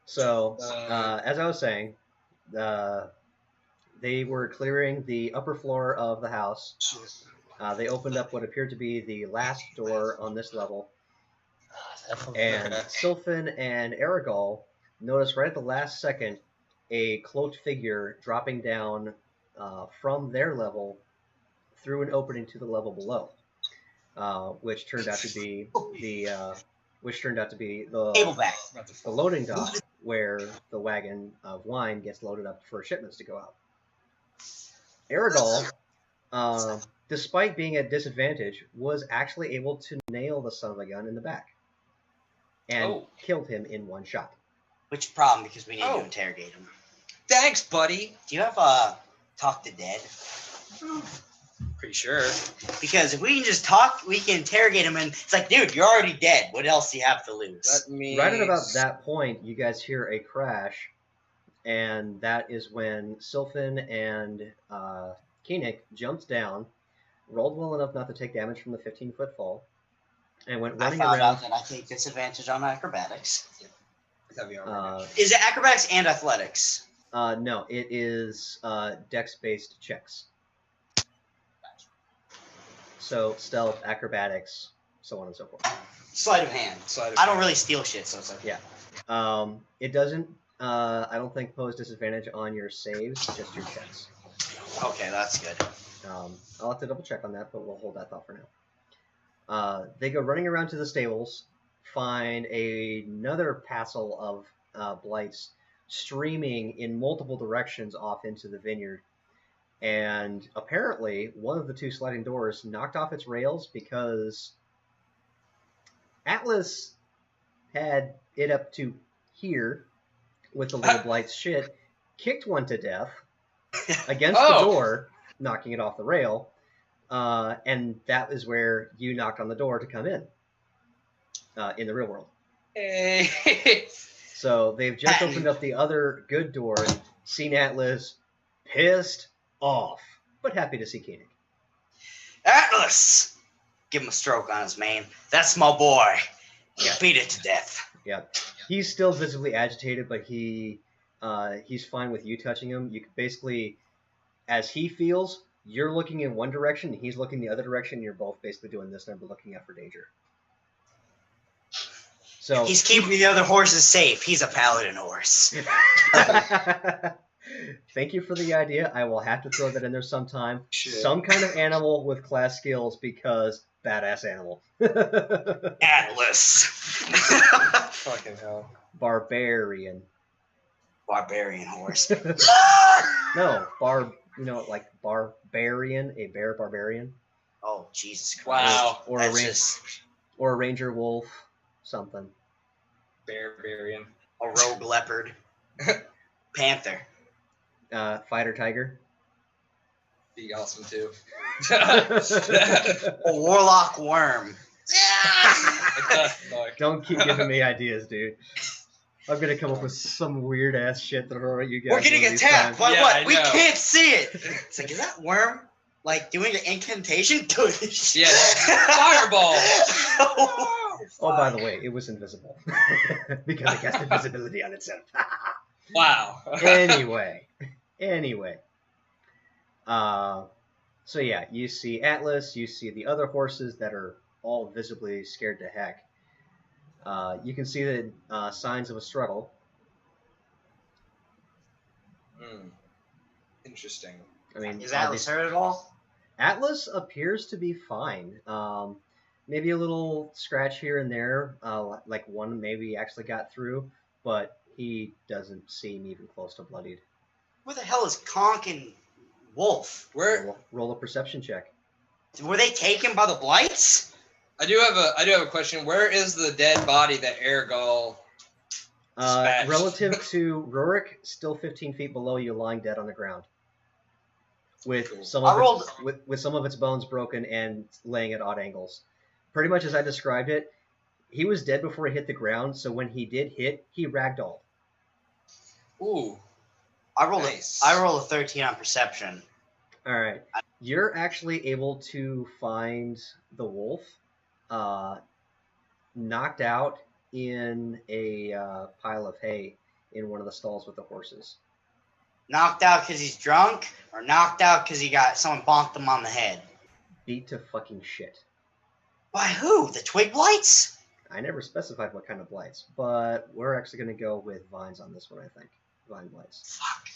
So, as I was saying, they were clearing the upper floor of the house. They opened up what appeared to be the last door on this level. And Sylphan and Aragol noticed right at the last second a cloaked figure dropping down from their level through an opening to the level below, which turned out to be the Tableback. the loading dock where the wagon of wine gets loaded up for shipments to go out. Aragol, despite being at disadvantage, was actually able to nail the son of a gun in the back and killed him in one shot. Which problem? Because we need to interrogate him. Thanks, buddy. Do you have Talk to Dead? Pretty sure. Because if we can just talk, we can interrogate him, and it's like, dude, you're already dead. What else do you have to lose? That means... Right at about that point, you guys hear a crash, and that is when Sylphan and Koenig jumped down, rolled well enough not to take damage from the 15-foot fall, and went running around. I found out that I take disadvantage on acrobatics. Yeah. Is it acrobatics and athletics? No, it is dex-based checks. So stealth, acrobatics, so on and so forth. Sleight of hand. I don't really steal shit, so it's like... Yeah. It doesn't, I don't think, pose disadvantage on your saves, just your checks. Okay, that's good. I'll have to double check on that, but we'll hold that thought for now. They go running around to the stables, find another passel of blights streaming in multiple directions off into the vineyard. And apparently, one of the two sliding doors knocked off its rails because Atlas had it up to here with the little blight's shit, kicked one to death against the door, knocking it off the rail, and that is where you knocked on the door to come in the real world. Hey. So they've just opened up the other good door and seen Atlas pissed off, but happy to see Koenig. Atlas! Give him a stroke on his mane. That's my boy. Yeah. Beat it to death. Yeah. He's still visibly agitated, but he's fine with you touching him. You could basically, as he feels, you're looking in one direction, and he's looking the other direction, and you're both basically doing this number, looking out for danger. So he's keeping the other horses safe. He's a paladin horse. Thank you for the idea. I will have to throw that in there sometime. Shit. Some kind of animal with class skills because badass animal. Atlas. Fucking hell. Barbarian. Barbarian horse. No, like barbarian, a bear barbarian. Oh, Jesus Christ. Wow. Or a ranger wolf, something. Barbarian. A rogue leopard. Panther. Fighter tiger. Be awesome too. A warlock worm. Don't keep giving me ideas, dude. I'm gonna come up with some weird ass shit that I'll you guys. We're getting attacked by what? We can't see it. It's like, is that worm like doing an incantation? Yeah, fireball. Oh, by the way, it was invisible because it cast invisibility on itself. Wow. Anyway. So yeah, you see Atlas, you see the other horses that are all visibly scared to heck. You can see the signs of a struggle. Interesting. I mean, is Atlas hurt at all? Atlas appears to be fine. Maybe a little scratch here and there, like one maybe actually got through, but he doesn't seem even close to bloodied. Where the hell is Conk and Wolf? Roll a perception check. Were they taken by the blights? I do have a question. Where is the dead body that Ergal dispatched? Relative to Rurik, still 15 feet below you, lying dead on the ground, with some of its bones broken and laying at odd angles. Pretty much as I described it, he was dead before he hit the ground. So when he did hit, he ragdolled. Ooh. I rolled Nice. a 13 on perception. All right. You're actually able to find the wolf knocked out in a pile of hay in one of the stalls with the horses. Knocked out because he's drunk, or knocked out because someone bonked him on the head? Beat to fucking shit. By who? The twig blights? I never specified what kind of blights, but we're actually going to go with vines on this one, I think. Vine blights. Fuck.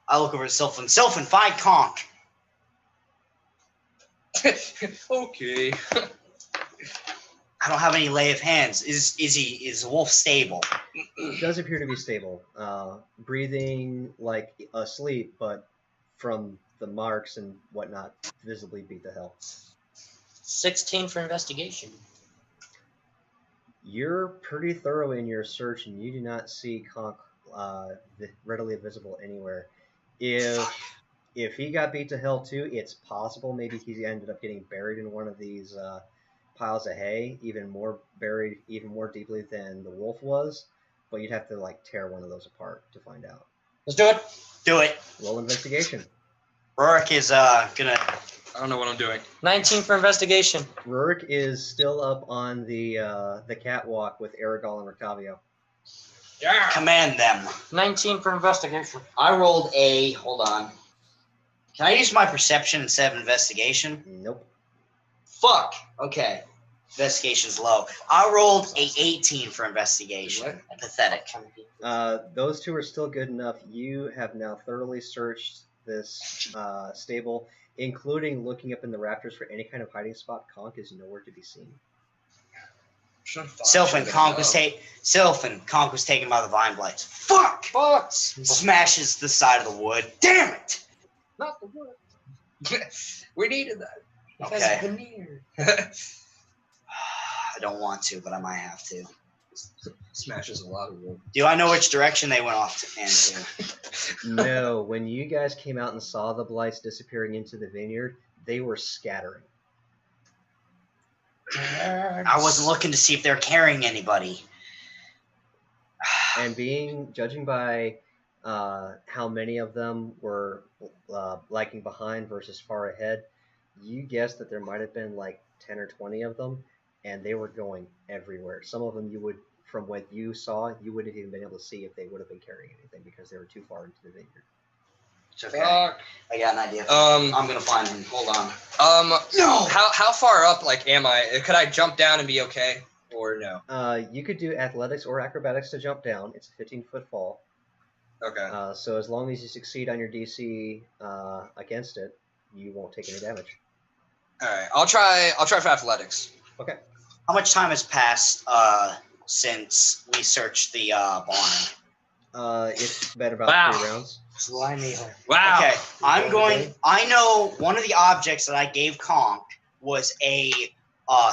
I look over at Sylphan. Sylphan, find Conk. Okay. I don't have any lay of hands. Is the wolf stable? It does appear to be stable. Breathing like asleep, but from the marks and whatnot, visibly beat the hell. 16 for investigation. You're pretty thorough in your search, and you do not see Conk readily visible anywhere. If he got beat to hell too, it's possible maybe he ended up getting buried in one of these piles of hay, even more deeply than the wolf was. But you'd have to like tear one of those apart to find out. Let's do it. Do it. Roll investigation. Rurik is gonna. I don't know what I'm doing. 19 for investigation. Rurik is still up on the catwalk with Ergal and Rictavio. Yeah. Command them. 19 for investigation. I rolled a. Hold on. Can I use my perception instead of investigation? Nope. Fuck. Okay. Investigation's low. I rolled a 18 for investigation. Pathetic. Those two are still good enough. You have now thoroughly searched this stable, including looking up in the rafters for any kind of hiding spot. Conk is nowhere to be seen. Sylphan, Conk was taken by the vine blights. Fuck! Smashes the side of the wood. Damn it! Not the wood. We needed that. Okay. Veneer. I don't want to, but I might have to. Smashes a lot of wood. Do I know which direction they went off into? No, when you guys came out and saw the blights disappearing into the vineyard, they were scattering. I wasn't looking to see if they're carrying anybody. And judging by how many of them were lagging behind versus far ahead, you guess that there might have been like 10 or 20 of them, and they were going everywhere. Some of them from what you saw, you wouldn't have even been able to see if they would have been carrying anything because they were too far into the vineyard. It's okay. I got an idea. I'm gonna find him. Hold on. No. How far up am I? Could I jump down and be okay, or no? You could do athletics or acrobatics to jump down. It's a 15-foot fall. Okay. So as long as you succeed on your DC against it, you won't take any damage. All right. I'll try for athletics. Okay. How much time has passed since we searched the barn? It's been about 3 rounds. Wow. Okay, I know one of the objects that I gave Conk was a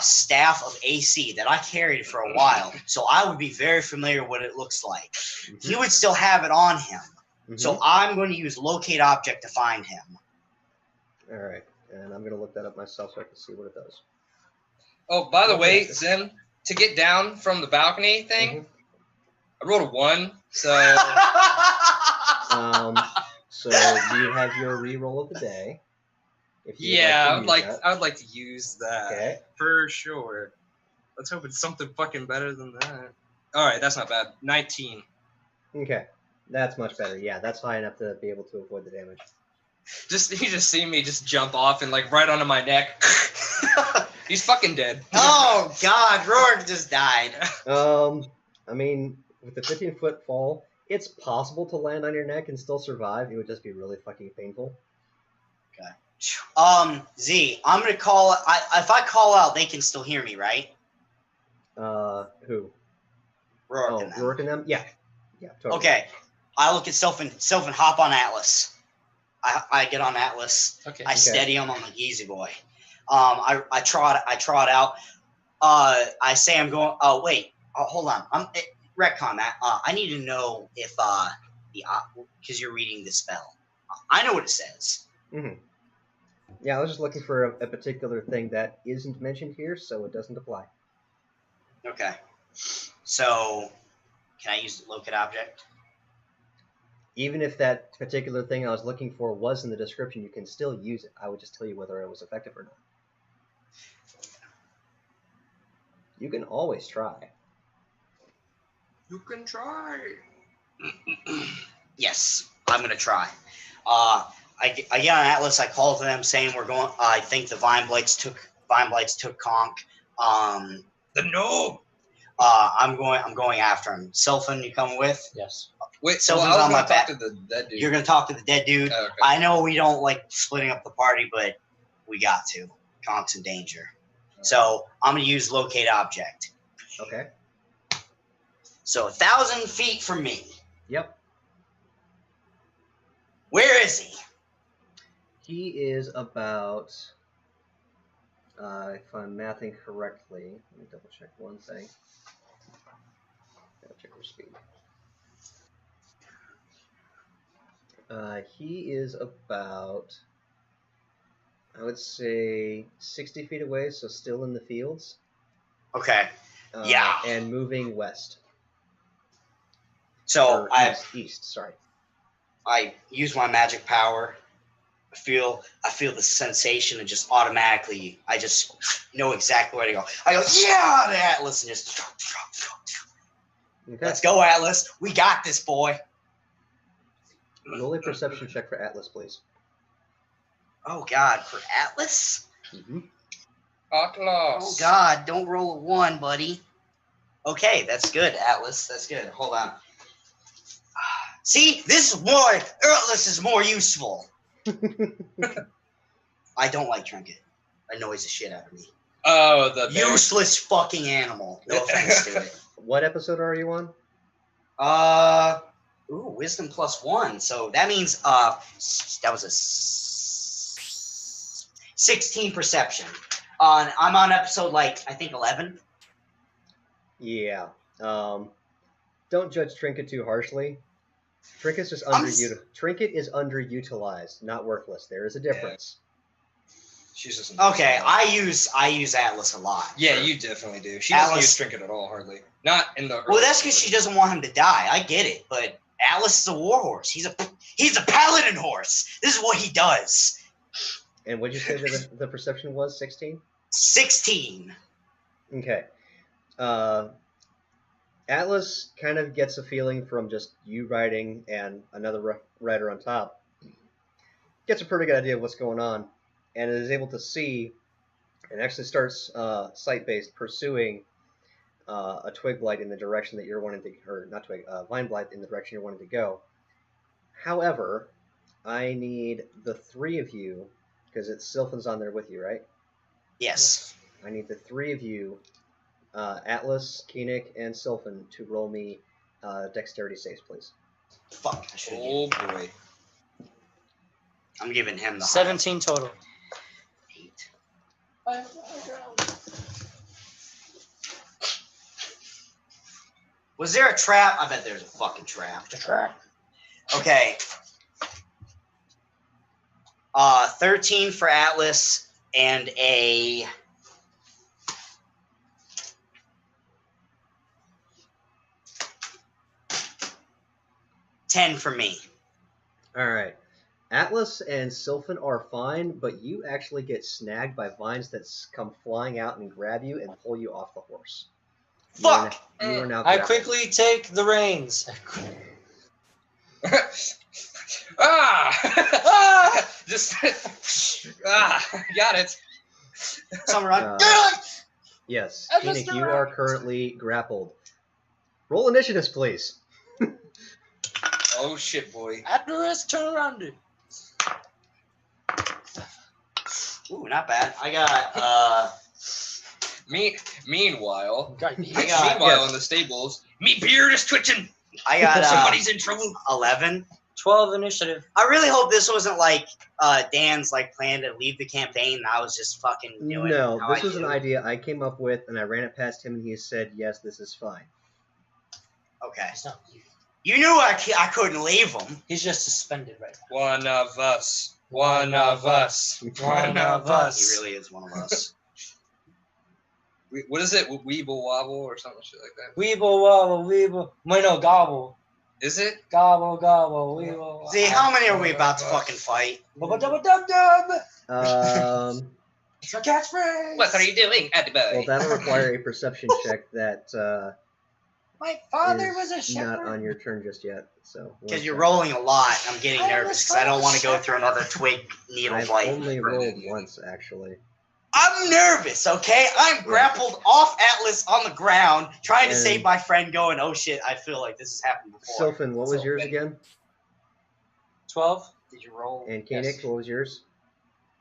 staff of AC that I carried for a while, so I would be very familiar with what it looks like. Mm-hmm. He would still have it on him, so I'm going to use locate object to find him. All right, and I'm going to look that up myself so I can see what it does. Oh, by the way, Zim, to get down from the balcony thing, I rolled a 1, so... So do you have your re-roll of the day? Yeah, I would like to use that. Okay. For sure. Let's hope it's something fucking better than that. All right, that's not bad. 19. Okay, that's much better. Yeah, that's high enough to be able to avoid the damage. You just see me just jump off and like right onto my neck. He's fucking dead. Oh God, Rourke just died. I mean, with the 15-foot fall, it's possible to land on your neck and still survive. It would just be really fucking painful. Z, I'm gonna call. If I call out, they can still hear me, right? Who? Rourke and them. Rourke and them? Yeah. Yeah, totally. Okay. I look at Sylphan. Sylphan, hop on Atlas. I get on Atlas. Okay. I steady him. I'm like, easy boy. I trot out. I say I'm going. Oh wait. Hold on. Retcon that. I need to know if because you're reading the spell. I know what it says. Mm-hmm. Yeah, I was just looking for a particular thing that isn't mentioned here, so it doesn't apply. Okay. So, can I use the locate object? Even if that particular thing I was looking for was in the description, you can still use it. I would just tell you whether it was effective or not. You can always try. You can try. Yes, I'm gonna try. I get on Atlas. I call to them saying we're going. I think the Vine Blights took Conk. The gnome. I'm going after him. Sylphan, you coming with? Yes. Wait, So so I who's was on going my to talk back? to the dead dude. You're gonna talk to the dead dude. Oh, okay. I know we don't like splitting up the party, but we got to. Conk's in danger. So I'm gonna use locate object. Okay. So 1,000 feet from me. Yep. Where is he? He is about, if I'm mathing correctly, let me double check one thing. Gotta check your speed. He is about, I would say, 60 feet away, so still in the fields. Okay. Yeah. And moving west. So east. Sorry. I use my magic power. I feel the sensation and just automatically I just know exactly where to go. I go, yeah, to Atlas and just Okay. Let's go, Atlas. We got this, boy. Roll a perception check for Atlas, please. Oh God, for Atlas? Mm-hmm. Oh God, don't roll a 1, buddy. Okay, that's good, Atlas. That's good. Hold on. See, this is more. Atlas is more useful. I don't like Trinket. Annoys the shit out of me. Oh, the bear. Useless fucking animal. No offense to it. What episode are you on? Wisdom +1. So that means that was a 16 perception. I'm on episode I think 11. Yeah. Don't judge Trinket too harshly. Trinket's just Trinket is underutilized, not worthless. There is a difference. She's just okay. I use Atlas a lot. Yeah, you definitely do. She doesn't use Trinket at all, hardly. Not in the. Well, that's because she doesn't want him to die. I get it, but Atlas is a warhorse. He's a paladin horse. This is what he does. And what'd you say that the perception was? 16? 16. Okay. Atlas kind of gets a feeling from just you riding and another rider on top. Gets a pretty good idea of what's going on, and is able to see, and actually starts sight-based pursuing a twig blight in the direction that you're wanting to, or not twig, vine blight in the direction you're wanting to go. However, I need the three of you, because it's Sylphan's on there with you, right? Yes. I need the three of you, Atlas, Koenig, and Sylphan, to roll me dexterity saves, please. Fuck. I should Oh boy. I'm giving him the 17 total. 8. Was there a trap? I bet there's a fucking trap. The trap. Okay. 13 for Atlas and a 10 for me. All right. Atlas and Sylphan are fine, but you actually get snagged by vines that come flying out and grab you and pull you off the horse. Fuck! You are now I grappled. quickly take the reins. Just got it. Someone Yes, Atlas, Enoch, turn you around. are currently grappled. Roll initiatives, please. Oh shit, boy. Atlas, turn around. Dude. Ooh, not bad. I got Meanwhile, got- in the stables, me beard is twitching. I got Somebody's in trouble. 11. 12 initiative. I really hope this wasn't like Dan's like plan to leave the campaign. And I was just fucking doing. No, how this I was an do. idea I came up with, and I ran it past him, and he said, yes, this is fine. Okay. It's not you. You knew I couldn't leave him. He's just suspended right now. One of us. One of us. One of He us. really is one of us. What is it? Weeble wobble or something shit like that? Weeble, wobble, weeble. No, gobble. Is it? Gobble, gobble, weeble. See, how many are we about to fucking fight? Dub dub dub dub. Well, It's my catchphrase. What are you doing, Adibay? that'll require a perception check that My father is was a not shepherd. on your turn just yet. So Because you're rolling a lot, I'm getting nervous because I don't want to go through another twig needle I've fight. only rolled once, actually. I'm nervous, okay? I'm grappled off Atlas on the ground, trying to And- save my friend going, oh shit, I feel like this has happened before. Sylphan, what was yours again? 12, Did you roll? And Koenig, what was yours?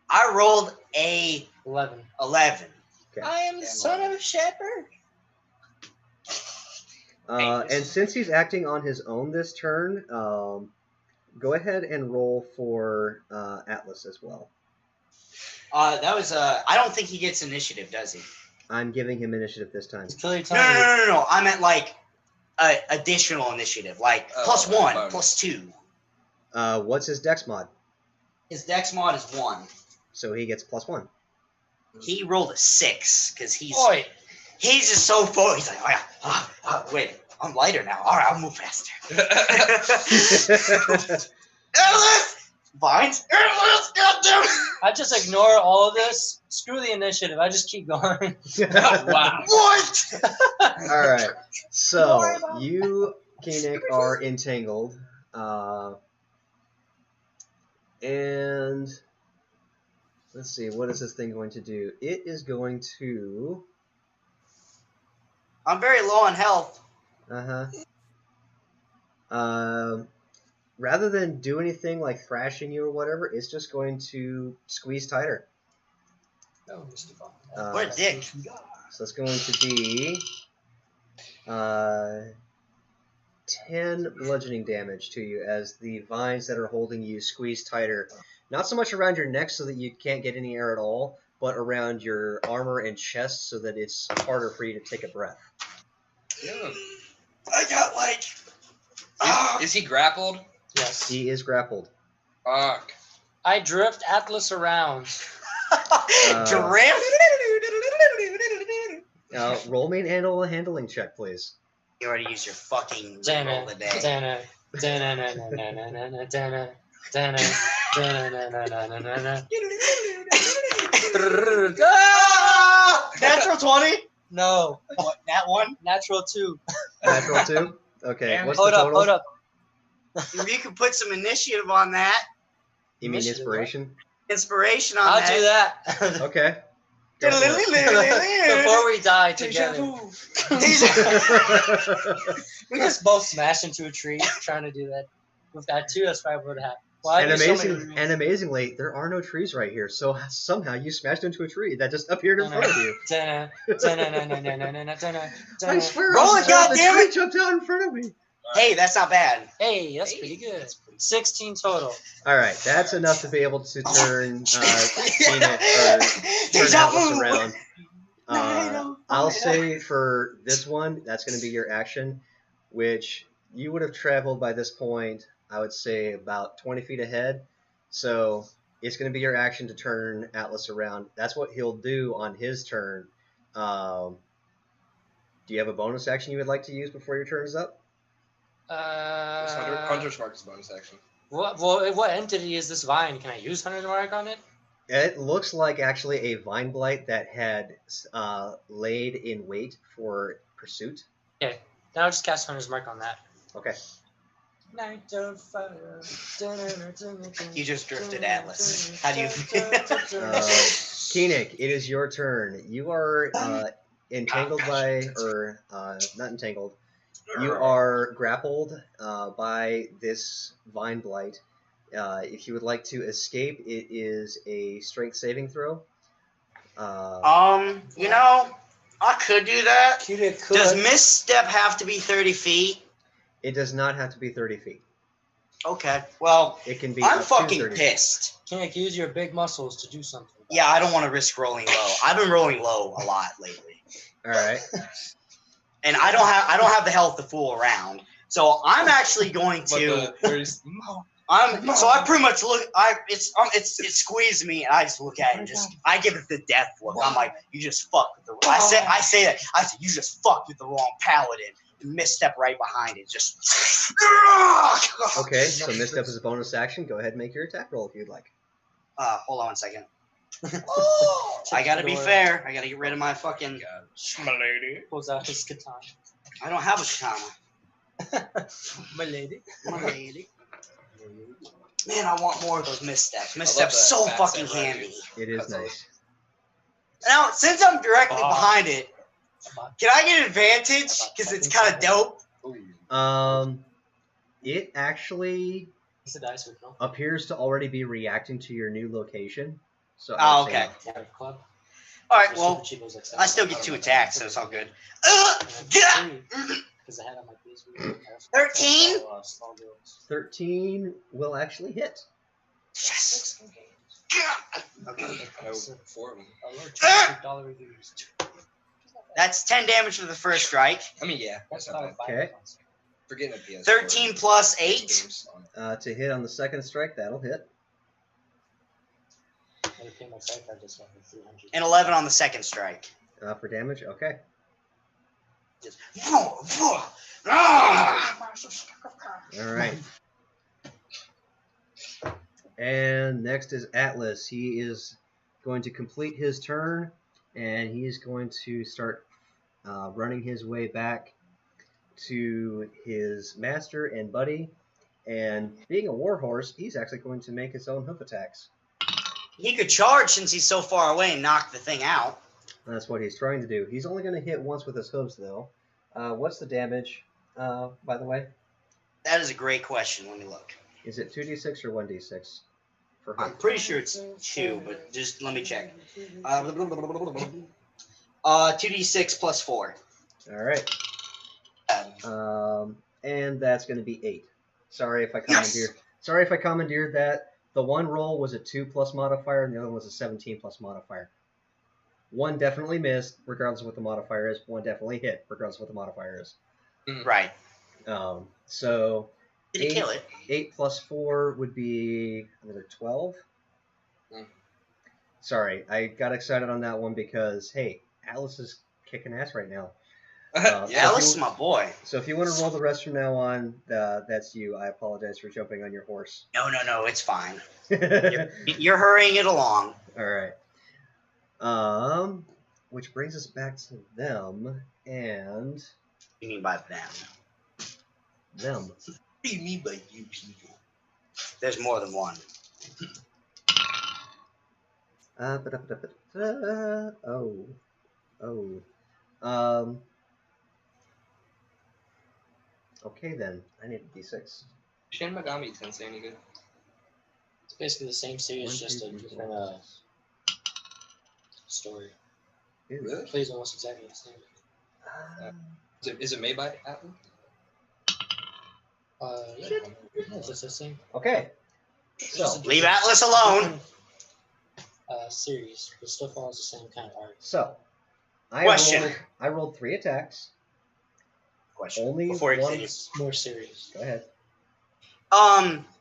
I rolled a 11. 11. Okay. I am the son of a shepherd. And since he's acting on his own this turn, go ahead and roll for Atlas as well. That was, I don't think he gets initiative, does he? I'm giving him initiative this time. It's clearly No, telling you. no. I meant like additional initiative, like plus okay, 1, bonus. plus 2. What's his dex mod? His dex mod is 1. So he gets +1. He rolled a 6 because he's Oi. he's just so full. He's like, oh yeah, wait, I'm lighter now. All right, I'll move faster. Atlas! Vines! Atlas! Goddamn! I just ignore all of this. Screw the initiative. I just keep going. Wow. What? All right. So you, Koenig, are entangled, and let's see. What is this thing going to do? It is going to. I'm very low on health. Rather than do anything like thrashing you or whatever, it's just going to squeeze tighter. No, Mr. Bond. What a dick. So that's going to be 10 bludgeoning damage to you as the vines that are holding you squeeze tighter. Not so much around your neck so that you can't get any air at all, but around your armor and chest so that it's harder for you to take a breath. I got like. Is he grappled? Yes. He is grappled. Fuck. I drift Atlas around. Giraffe. Roll me an handling check, please. You already used your fucking roll Dana, of the day. Dana, Dana, Dana, Dana, Dana, Dana. Natural 20? No, What, that one? natural 2. Natural 2? Okay, what's Hold the up, total? hold up. If you could put some initiative on that, You mean Initiative, inspiration? inspiration on I'll that. do that. Okay. Go for it. Before we die together. We just both smashed into a tree trying to do that. We've got 2, that's probably what happened. Well, And amazingly, there are no trees right here. So somehow you smashed into a tree that just appeared in front of you. I swear, Roll it, the goddammit! tree jumped out in front of me. Hey, that's not bad. Hey, that's pretty good. 16 total. All right, that's enough to be able to turn turn Deja Atlas vu. around. No. I'll say for this one, that's going to be your action, which you would have traveled by this point, I would say about 20 feet ahead. So it's going to be your action to turn Atlas around. That's what he'll do on his turn. Do you have a bonus action you would like to use before your turn is up? Hunter's Mark is bonus action. What entity is this vine? Can I use Hunter's Mark on it? It looks like actually a vine blight that had laid in wait for pursuit. Okay, now I'll just cast Hunter's Mark on that. Okay. Night of fire. You just drifted, Atlas. How do you? Keenick, it is your turn. You are entangled not entangled. You are grappled by this vine blight. If you would like to escape, it is a strength saving throw. You know, I could do that. Keenick could. Does misstep have to be 30 feet? It does not have to be 30 feet. Okay, well, It can be. I'm up to fucking 30 feet. pissed. Keenick, use your big muscles to do something. Yeah, I don't want to risk rolling low. I've been rolling low a lot lately, All right. and I don't have the health to fool around. So I'm actually going to. I pretty much look. It squeezed me, and I just look at it and I give it the death look. I'm like, you just fucked with the. I say that. I said, you just fucked with the wrong paladin. And misstep right behind it. Just. Okay, so misstep is a bonus action. Go ahead and make your attack roll if you'd like. Hold on 1 second. I gotta be fair. I gotta get rid of my fucking. My lady. Pulls out his katana. I don't have a katana. My lady. My lady. Man, I want more of those missteps. I Missteps love so that fucking fat samurai. handy. It is That's nice. Now, since I'm directly behind it, can I get advantage? Because it's kind of dope. Ooh. It actually It's a dice with no. appears to already be reacting to your new location. So Oh, okay. Club. All right, well, I still get 2 attacks, so it's all good. Because I had on my PS. 13? 13 will actually hit. Yes. Okay. I know 4 of them. $2 reviews. That's 10 damage for the first strike. I mean, yeah. That's not bad. Okay. Forgetting a PS4. 13 plus 8. To hit on the second strike, that'll hit. And 11 on the second strike. For damage, okay. Just. All right. And next is Atlas. He is going to complete his turn, and he is going to start running his way back to his master and buddy. And being a warhorse, he's actually going to make his own hoof attacks. He could charge since he's so far away and knock the thing out. That's what he's trying to do. He's only going to hit once with his hooves, though. What's the damage, by the way? That is a great question. Let me look. Is it 2d6 or 1d6? For I'm hoof? pretty sure it's 2, but just let me check. 2d6 plus 4. All right. And that's going to be 8. Sorry if I commandeered. Yes! Sorry if I commandeered that. The one roll was a 2+ modifier, and the other one was a 17+ modifier. One definitely missed, regardless of what the modifier is. One definitely hit, regardless of what the modifier is. Right. So Did he kill it? 8 plus 4 would be another 12. Mm. Sorry, I got excited on that one because, hey, Alice is kicking ass right now. Yeah, Alice is my boy. So if you want to roll the rest from now on, that's you. I apologize for jumping on your horse. No, it's fine. All You're hurrying it along. right. Which brings us back to them and You mean by them? them. What do you mean by you people? There's more than one. Okay then. I need a d6. Shin Megami Tensei any good? It's basically the same series, 1, just 2, a 3, different 4. story. Ew. Really? It plays almost exactly the same. Is it made by Apple? Yeah, it's just the same. Okay. It's So, just a Leave different- Atlas alone. Series, but still follows the same kind of art. So, Question. I rolled 3 attacks. Question. Only Before you one. continue. It's more serious. Go ahead.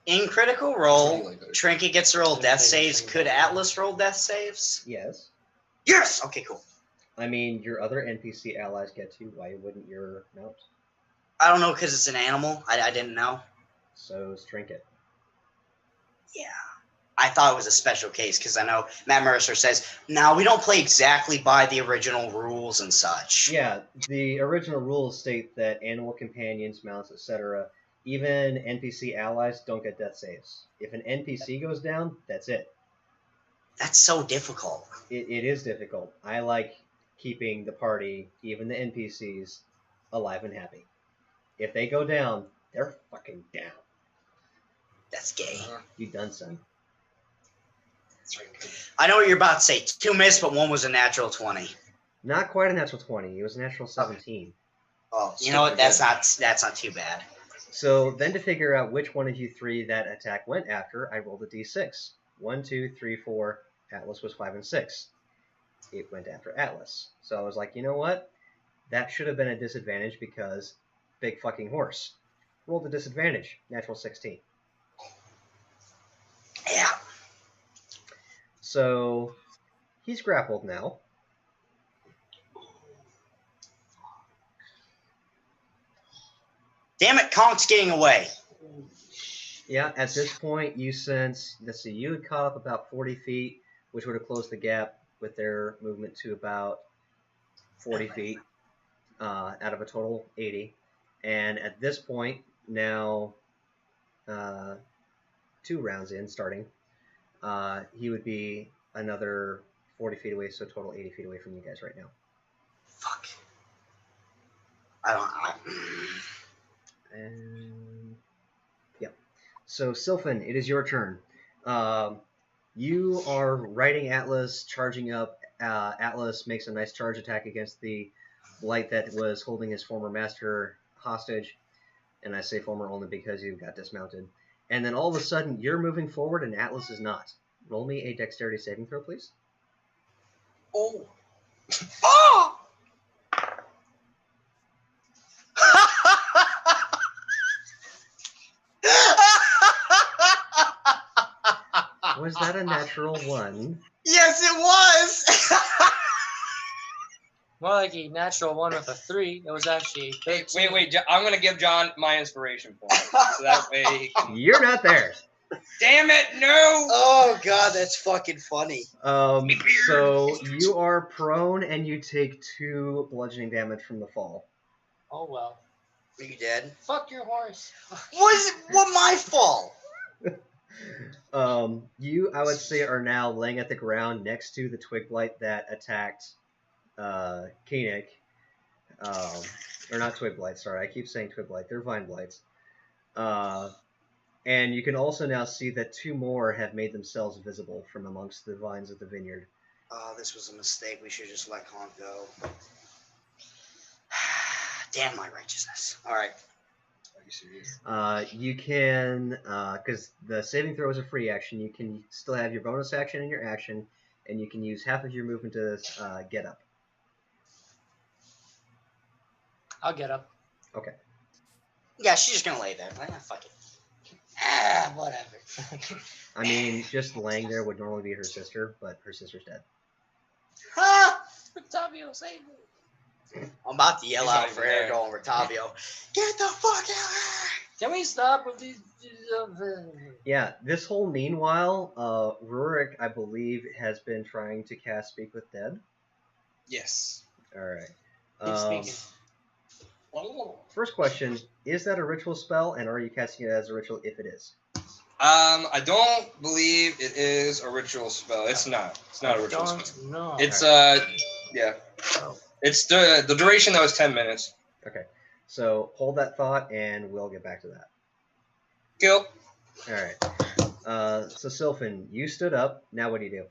In Critical Role, Trinket gets to roll death saves. Could Atlas roll death saves? Yes. Yes! Okay, cool. I mean, your other NPC allies get to. Why wouldn't your mount? I don't know because it's an animal. I didn't know. So, Trinket. Yeah. I thought it was a special case because I know Matt Mercer says, no, we don't play exactly by the original rules and such. Yeah, the original rules state that animal companions, mounts, etc., even NPC allies don't get death saves. If an NPC goes down, that's it. That's so difficult. It is difficult. I like keeping the party, even the NPCs, alive and happy. If they go down, they're fucking down. That's gay. You done, son. I know what you're about to say. 2 missed, but 1 was a natural 20. Not quite a natural 20. It was a natural 17. Oh, you know what? That's not too bad. So then to figure out which one of you 3 that attack went after, I rolled a d6. 1, 2, 3, 4. Atlas was 5 and 6. It went after Atlas. So I was like, you know what? That should have been a disadvantage because big fucking horse. Rolled a disadvantage. Natural 16. Yeah. So he's grappled now. Damn it, Conk's getting away. Yeah, at this point you sense, let's see, you had caught up about 40 feet, which would have closed the gap with their movement to about 40 feet out of a total 80. And at this point, now 2 rounds in, starting, he would be another 40 feet away, so total 80 feet away from you guys right now. Fuck. I don't. And yeah. So Sylphan, it is your turn. You are riding Atlas, charging up. Atlas makes a nice charge attack against the blight that was holding his former master hostage. And I say former only because you got dismounted. And then all of a sudden, you're moving forward and Atlas is not. Roll me a dexterity saving throw, please. Oh. Oh! Was that a natural 1? Yes, it was! More like a natural 1 with a 3. It was actually 13. Wait. I'm going to give John my inspiration point. So that way he can... You're not there. Damn it, no! Oh, God, that's fucking funny. So you are prone and you take 2 bludgeoning damage from the fall. Oh, well. Are you dead? Fuck your horse. What my fault? You, I would say, are now laying at the ground next to the twig blight that attacked Koenig. Or not twig blight, sorry. I keep saying twig blight. They're vine blights. And you can also now see that 2 more have made themselves visible from amongst the vines of the vineyard. Oh, this was a mistake. We should just let Conk go. Damn my righteousness. All right. Are you serious? You can, because the saving throw is a free action, you can still have your bonus action in your action, and you can use half of your movement to get up. I'll get up. Okay. Yeah, she's just gonna lay there. Like, fuck it. Whatever. I mean, just laying there would normally be her sister, but her sister's dead. Ah! Octavio, save me. I'm about to yell He's out not for even there. Ergo and Rotavio. Get the fuck out! Can we stop with these? Yeah, this whole meanwhile, Rurik, I believe, has been trying to cast Speak with Dead. Yes. Alright. Keep speaking. First question, is that a ritual spell, and are you casting it as a ritual if it is? I don't believe it is a ritual spell. It's not. It's not a ritual spell. No. It's yeah. It's the duration though is 10 minutes. Okay. So hold that thought, and we'll get back to that. Kill. Alright. So Sylphan, you stood up. Now what do you do?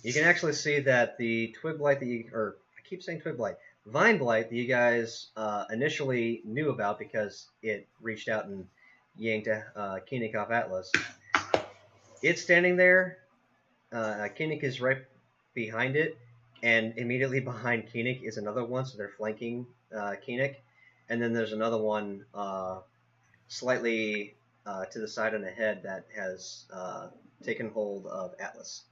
You can actually see that the twig blight that I keep saying twig blight, vine blight that you guys initially knew about because it reached out and yanked Koenig off Atlas. It's standing there. Koenig is right behind it, and immediately behind Koenig is another one, so they're flanking Koenig. And then there's another one slightly to the side and ahead that has taken hold of Atlas.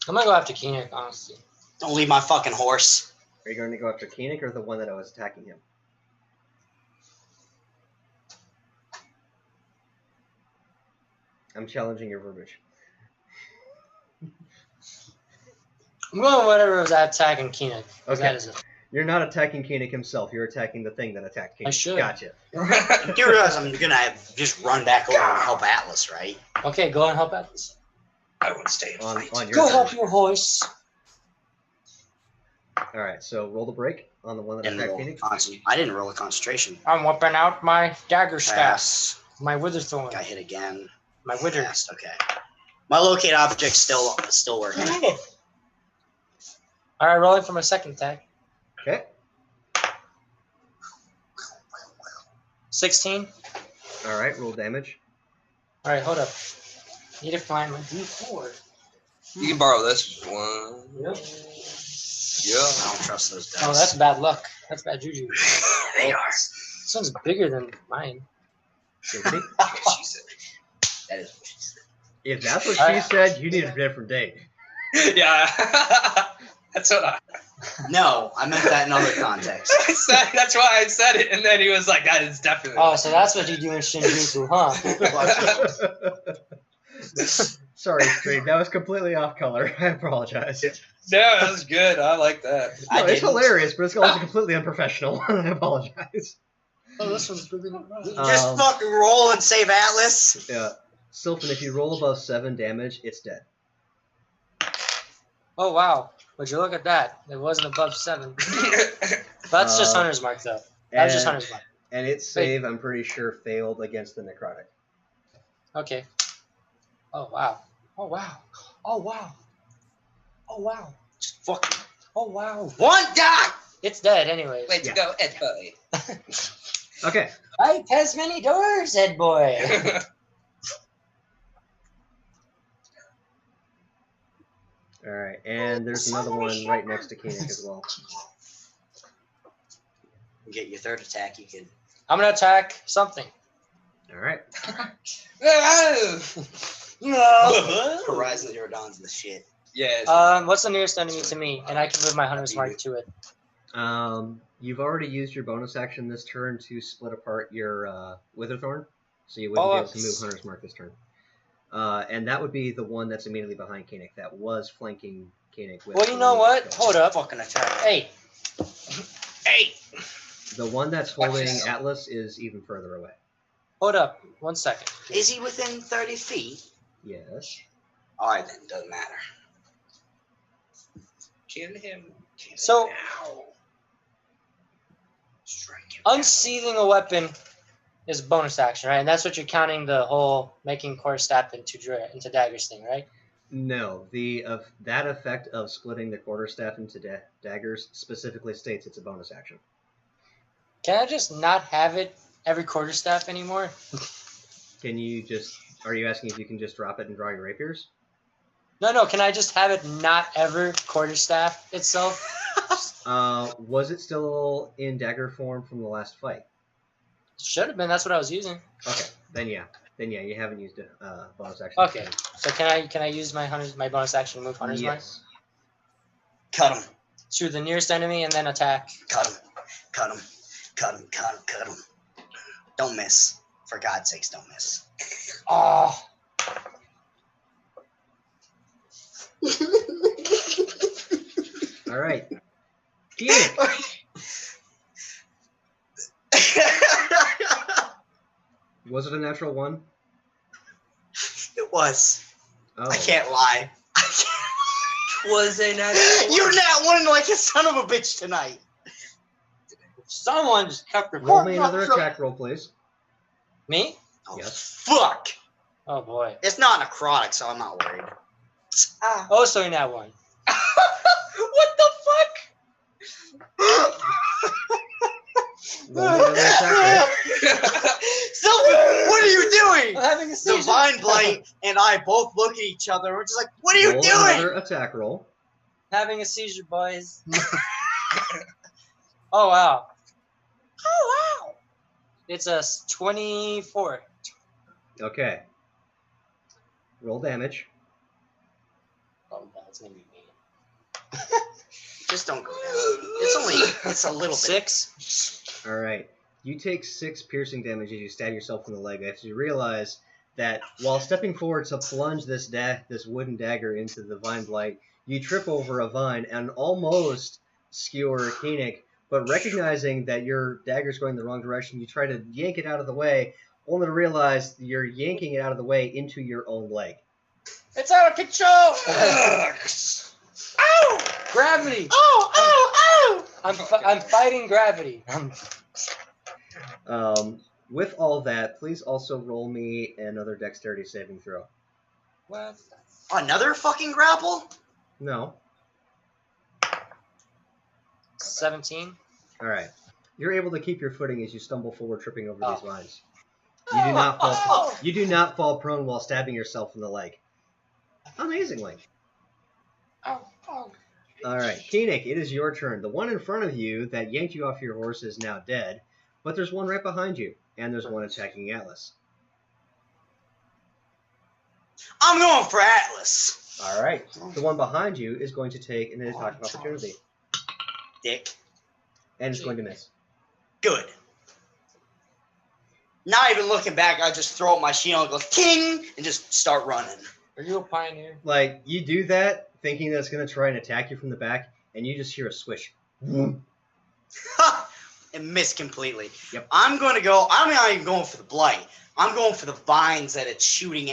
I'm gonna go after Koenig, honestly. Don't leave my fucking horse. Are you going to go after Koenig or the one that was attacking him? I'm challenging your verbiage. I'm going whatever was attacking Keenan. Okay. That is it. You're not attacking Koenig himself. You're attacking the thing that attacked Koenig. I should. Gotcha. You realize I'm gonna just run back over and help Atlas, right? Okay, go and help Atlas. I want to stay and fight. On your Go turn. help your horse. All right, so roll the break on the one that attacked Koenig. I didn't roll a concentration. I'm whipping out my dagger staff. Pass. My witherthorn. Got hit again. My wither. Passed. Okay. My locate object's still working. All right, rolling for my second attack. Okay. 16. All right, roll damage. All right, hold up. Need to find my D4. You can borrow this one. Yep. Yeah. I don't trust those dice. Oh, that's bad luck. That's bad juju. They are. This one's bigger than mine. She She said. That is what she said. If that's what she said, you need a different date. Yeah. That's what I. No, I meant that in other context. That's why I said it, and then he was like, "That is definitely." Oh, so that's what you do in Shinjuku, huh? Sorry, Stream. That was completely off color. I apologize. No, that was good. I like that. No, it's hilarious, but it's also completely unprofessional. I apologize. Oh, this one's bigger than mine. Just fucking roll and save Atlas. Yeah. Sylphan, if you roll above 7 damage, it's dead. Oh, wow. Would you look at that? It wasn't above 7. That's just Hunter's Mark, though. That's just Hunter's Mark. And its save, I'm pretty sure, failed against the necrotic. Okay. Oh, wow. Oh, wow. Oh, wow. Oh, wow. Just fucking Oh, wow. one die. It's dead, anyways. Way to go, Ed Boy. Okay. I pass many doors, Ed boy. All right, and there's another one right next to Koenig as well. You get your third attack. You can. I'm going to attack something. All right. No. Horizon Zero Dawn's the shit. Yeah. What's the nearest enemy to me? And I can move my Hunter's Mark to it. You've already used your bonus action this turn to split apart your Witherthorn, so you wouldn't be able to move Hunter's Mark this turn. And that would be the one that's immediately behind Koenig, that was flanking Koenig. Well, you know what? Hold up. Fucking attack. Hey. Hey. The one that's holding Atlas is even further away. Hold up. 1 second. Is he within 30 feet? Yes. All right, then. Doesn't matter. Kill him. So, Now. Strike him. unsheathing a weapon is bonus action, right? And that's what you're counting the whole making quarterstaff into daggers thing, right? No, that effect of splitting the quarterstaff into daggers specifically states it's a bonus action. Can I just not have it every quarterstaff anymore? Are you asking if you can just drop it and draw your rapiers? No. Can I just have it not ever quarterstaff itself? Was it still in dagger form from the last fight? Should have been. That's what I was using. Okay, then yeah, you haven't used a bonus action. Okay. So can I use my bonus action to move Hunter's Mark? Yes. Cut him. To the nearest enemy and then attack. Cut him. Cut him. Cut him. Cut him. Cut him. Don't miss. For God's sakes, don't miss. Oh. All right. Koenig. Was it a natural one? It was. Oh. I can't lie. Was a natural. You're not one like a son of a bitch tonight. Someone just kept recording. Roll me another attack roll, please. Me? Oh, Yes. fuck. Oh boy. It's not necrotic, so I'm not worried. Oh, so in that one. What the fuck? Roll me another attack Sylvan, what are you doing? I'm having a seizure. Divine Blight and I both look at each other. We're just like, what are roll. you Roll doing? another attack roll. Having a seizure, boys. Oh wow. Oh, wow. It's a 24. Okay. Roll damage. Oh, that's gonna be me. Just don't go down. It's a little bit. 6. All right. You take 6 piercing damage as you stab yourself in the leg after you realize that while stepping forward to plunge this wooden dagger into the vine blight, you trip over a vine and almost skewer Koenig, but recognizing that your dagger's going the wrong direction, you try to yank it out of the way, only to realize you're yanking it out of the way into your own leg. It's out of control! Ow! Gravity! Oh, oh, oh! I'm fighting gravity. With all that, please also roll me another dexterity saving throw. What? Another fucking grapple? No. 17. All right. You're able to keep your footing as you stumble forward, tripping over these vines. You do not fall. You do not fall prone while stabbing yourself in the leg. Amazingly. Oh, oh. All right, Koenig, it is your turn. The one in front of you that yanked you off your horse is now dead, but there's one right behind you, and there's one attacking Atlas. I'm going for Atlas. All right. The one behind you is going to take an attack of opportunity. Dick. And it's going to miss. Good. Not even looking back, I just throw up my shield and go ting and just start running. Are you a pioneer? Like, you do that thinking that it's going to try and attack you from the back, and you just hear a swish. Ha! It missed completely. Yep. I'm going to go, I'm not even going for the blight. I'm going for the vines that it's shooting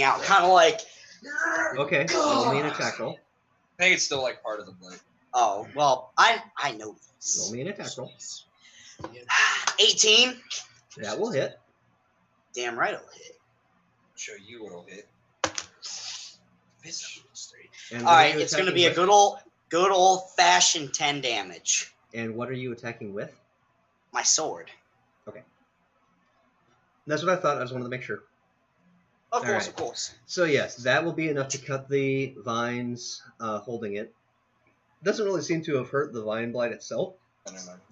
out. Kind of like... Okay, roll me an attack roll. I think it's still like part of the blade. Oh, well, I know this. Roll me an attack roll. 18. That will hit. Damn right it'll hit. Show you what'll hit. And All right, it's going to be a good old fashioned 10 damage. And what are you attacking with? My sword. Okay. That's what I thought. I just wanted to make sure. Of course, right. of course. So yes, that will be enough to cut the vines holding it. Doesn't really seem to have hurt the vine blight itself.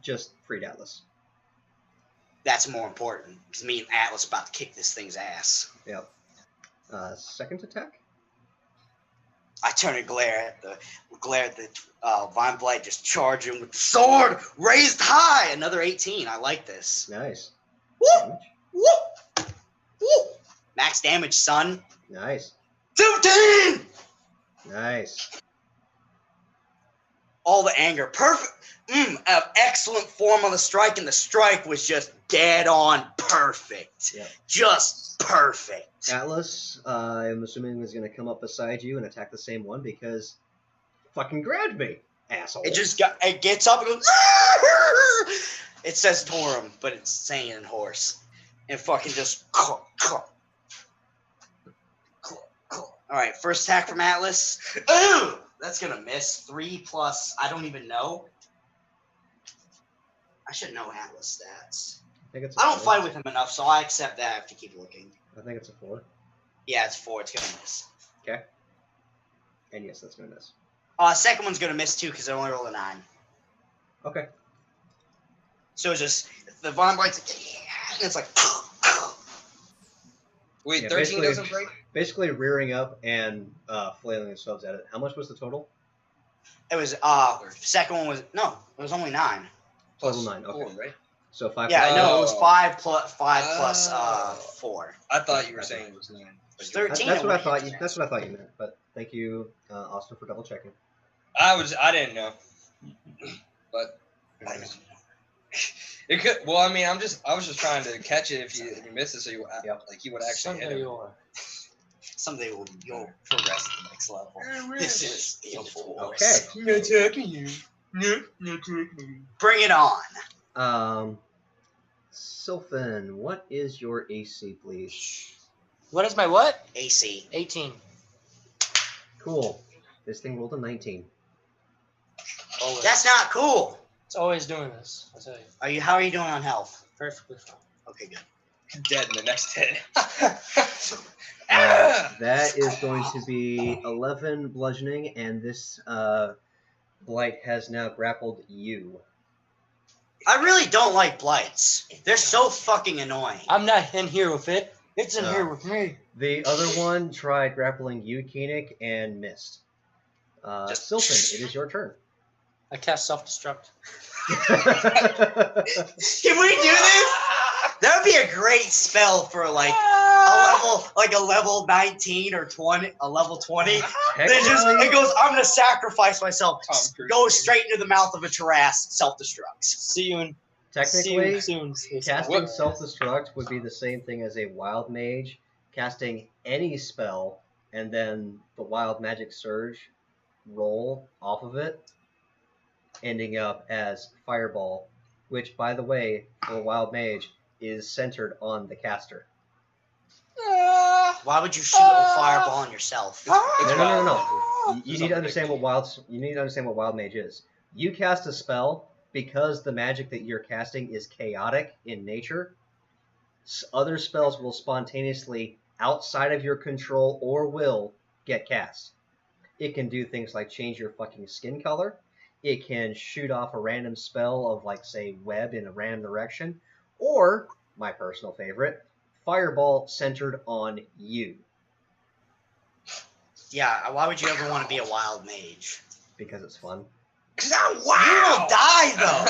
Just freed Atlas. That's more important, because me and Atlas about to kick this thing's ass. Yep. Second attack? I turn and glare at the vine blight just charging with the sword raised high. Another 18. I like this. Nice. Woo! Woo! Woo! Max damage, son. Nice. 15! Nice. All the anger. Perfect. Excellent form on the strike, and the strike was just dead on perfect. Yep. Just perfect. Atlas, I'm assuming, is going to come up beside you and attack the same one because fucking grabbed me, asshole. It gets up and goes. It says Torum, but it's saying in horse. And fucking just. Alright, first attack from Atlas. Ooh! That's gonna miss. 3 plus, I don't even know. I should know Atlas stats. I don't fight with him enough, so I accept that. I have to keep looking. I think it's a 4. Yeah, it's 4. It's gonna miss. Okay. And yes, that's gonna miss. Second one's gonna miss too, because I only rolled a 9. Okay. So it's just, the Vine Blight's like, and it's like. Wait, Yeah, 13 doesn't break? Basically rearing up and flailing themselves at it. How much was the total? It was, second one was, no, it was only 9. Total 9, okay. 4, right? So 5. Yeah, no, it was 5 plus 4. I thought you were saying it was 9. It's 13. That's what I thought. That's what I thought you meant. But thank you, Austin, for double checking. I didn't know. But it could. Well, I mean, I was just trying to catch it if you missed it, so you would actually hit him. Someday you'll progress to the next level. This is the Force. Okay. I'm attacking you. No attacking you. Bring it on. Sylphan, what is your AC, please? What is my what? AC. 18. Cool. This thing rolled a 19. Always. That's not cool. It's always doing this. I'll tell you. How are you doing on health? Perfectly fine. Okay, good. Dead in the next hit. That is going to be 11 bludgeoning, and this blight has now grappled you. I really don't like blights. They're so fucking annoying. I'm not in here with it. It's in here with me. The other one tried grappling you, Koenig, and missed. Sylphan, it is your turn. I cast self-destruct. Can we do this? That would be a great spell for like a level 19 or 20, a level 20. Then it goes, I'm gonna sacrifice myself. Goes straight into the mouth of a Taras, self-destructs. Soon. Technically, soon. casting self-destruct would be the same thing as a wild mage casting any spell, and then the wild magic surge roll off of it, ending up as fireball, which, by the way, for a wild mage, is centered on the caster. Why would you shoot a fireball on yourself? No. You need to understand what wild mage is. You cast a spell because the magic that you're casting is chaotic in nature. Other spells will spontaneously, outside of your control or will, get cast. It can do things like change your fucking skin color. It can shoot off a random spell of, like, say, web in a random direction. Or, my personal favorite, fireball centered on you. Yeah, why would you ever want to be a wild mage? Because it's fun. Wow! You will die, though!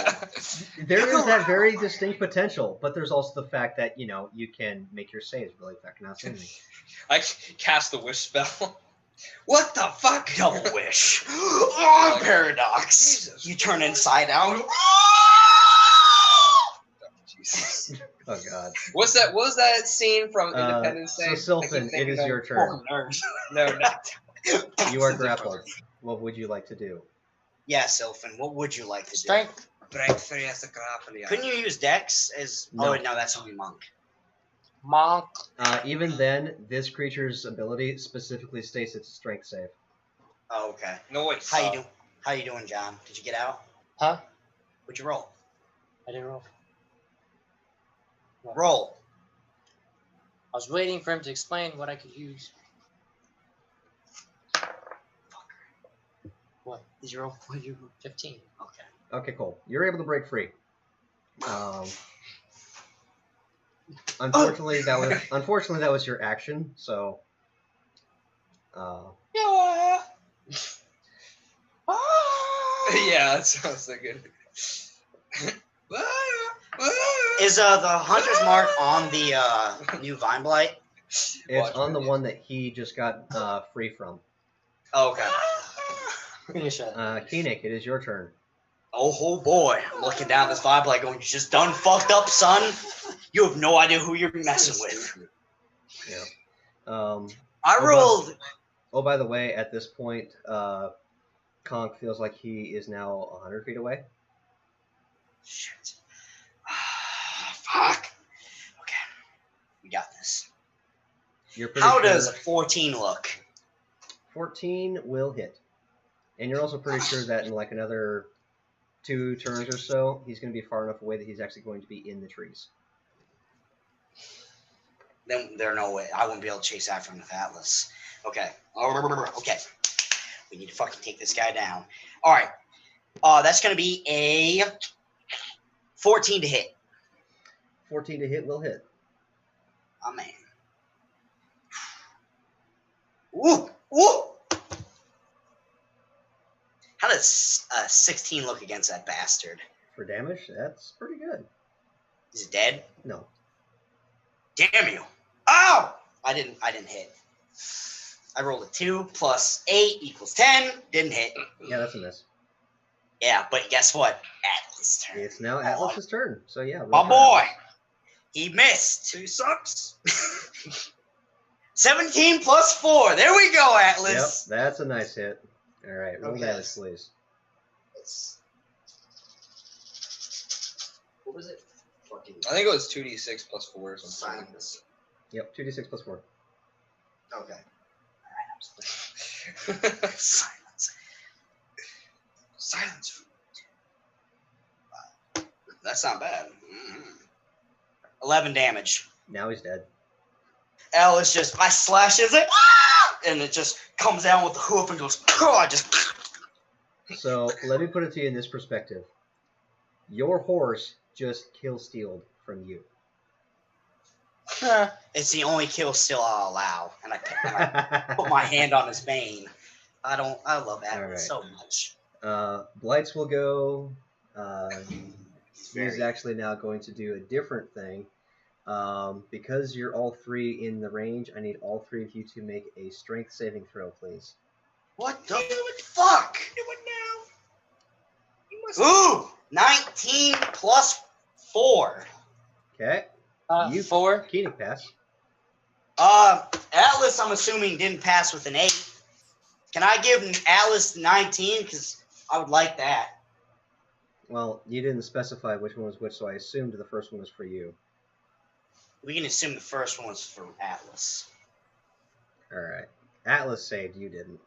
There is that very distinct potential, but there's also the fact that, you know, you can make your saves really fucking outstanding. I cast the wish spell. What the fuck? Double wish. Oh, paradox. Jesus. You turn inside out. Jesus. Oh, God. What was that scene from Independence Day? So, Sylphan, it is your turn. No, not. You are grappled. What would you like to do? Yeah, Sylphan, what would you like to do? Strength. Break free as a grapple. Couldn't you use Dex as... No. Oh, no, that's only Monk. Monk. Even then, this creature's ability specifically states it's a strength save. Oh, okay. Noise. How you doing, John? Did you get out? Huh? What'd you roll? I didn't roll. No. Roll. I was waiting for him to explain what I could use. What? Did you roll? What did you roll? 15. Okay. Okay, cool. You're able to break free. Unfortunately, that was your action. So. Yeah. Yeah, that sounds so good. Is the hunter's mark on the new vine blight? It's on the one that he just got free from. Oh, okay. Finish it. Koenig, it is your turn. Oh boy, I'm looking down this vine blight going, you just done fucked up, son. You have no idea who you're messing with. Yeah. I rolled. Oh, by the way, at this point, Conk feels like he is now 100 feet away. Shit. Fuck. Okay. We got this. How does 14 look? 14 will hit. And you're also pretty sure that in like another 2 turns or so, he's going to be far enough away that he's actually going to be in the trees. Then there's no way. I wouldn't be able to chase after him with Atlas. Okay. Okay. We need to fucking take this guy down. All right. That's going to be a 14 to hit. 14 to hit will hit. Oh, man. Ooh. Ooh. How does 16 look against that bastard? For damage, that's pretty good. Is it dead? No. Damn you. Oh! I didn't hit. I rolled a 2 plus 8 equals 10. Didn't hit. Yeah, that's a miss. Yeah, but guess what? Atlas' turn. It's now Atlas' turn. So yeah. My boy. He missed. He sucks. 17 plus 4. There we go, Atlas. Yep, that's a nice hit. All right, roll damage, please. What was it? I think it was 2d6 plus 4 or something. Silence. Yep, 2d6 plus 4. Okay. All right. Silence. Silence. That's not bad. 11 damage. Now he's dead. Alice I slash it, like, ah! And it just comes down with the hoof and goes, oh, So let me put it to you in this perspective. Your horse just kill-stealed from you. It's the only kill still I'll allow. And I put my hand on his mane. I love Atlas so much. Blights will go. He's actually now going to do a different thing. Because you're all three in the range, I need all three of you to make a strength saving throw, please. What the fuck? Do it now. You must. Ooh, 19 plus 4. Okay. You 4. Koenig pass. Atlas, I'm assuming, didn't pass with an 8. Can I give Atlas 19? Because I would like that. Well, you didn't specify which one was which, so I assumed the first one was for you. We can assume the first one was for Atlas. Alright. Atlas saved, you didn't.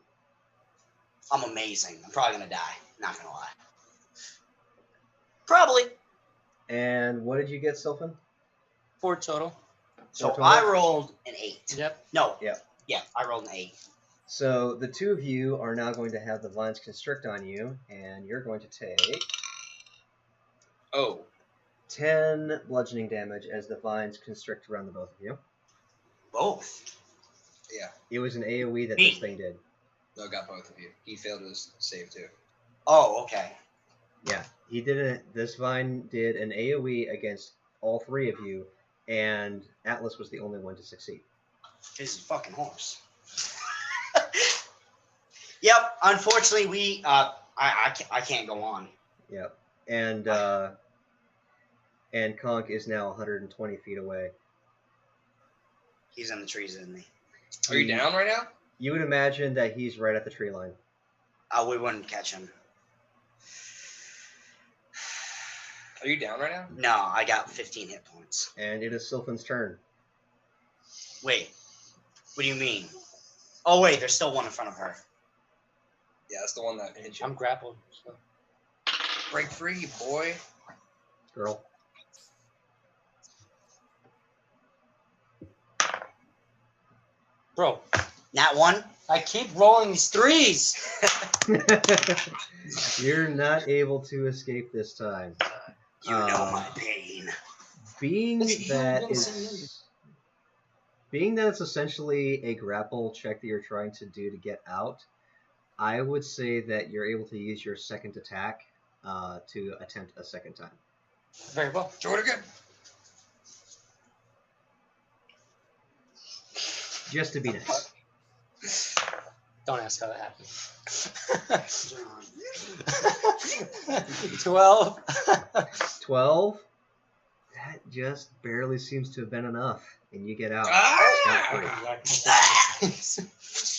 I'm amazing. I'm probably going to die. Not going to lie. Probably. And what did you get, Sylphan? 4 total. So Total? I rolled an 8. Yep. No. Yep. Yeah, I rolled an 8. So the two of you are now going to have the vines constrict on you, and you're going to take Oh. 10 bludgeoning damage as the vines constrict around the both of you. Both. Yeah. It was an AoE that Me. this thing did. No, got both of you. He failed his save too. Oh, okay. Yeah, he did it. This vine did an AoE against all three of you, and Atlas was the only one to succeed. He's a fucking horse. Yep. Unfortunately, I can't go on. Yep. And Conk is now 120 feet away. He's in the trees, isn't he? Are you down right now? You would imagine that he's right at the tree line. We wouldn't catch him. Are you down right now? No, I got 15 hit points. And it is Sylphan's turn. Wait. What do you mean? Oh, wait. There's still one in front of her. Yeah, that's the one that hit you. I'm grappled. So. Break free, boy. Girl. Bro, Nat 1? I keep rolling these 3s. You're not able to escape this time. You know my pain. Being It's that you, it's essentially a grapple check that you're trying to do to get out, I would say that you're able to use your second attack to attempt a second time. Very well. Throw it again. Just to be nice. Don't ask how that happened. 12. 12? That just barely seems to have been enough, and you get out. Ah!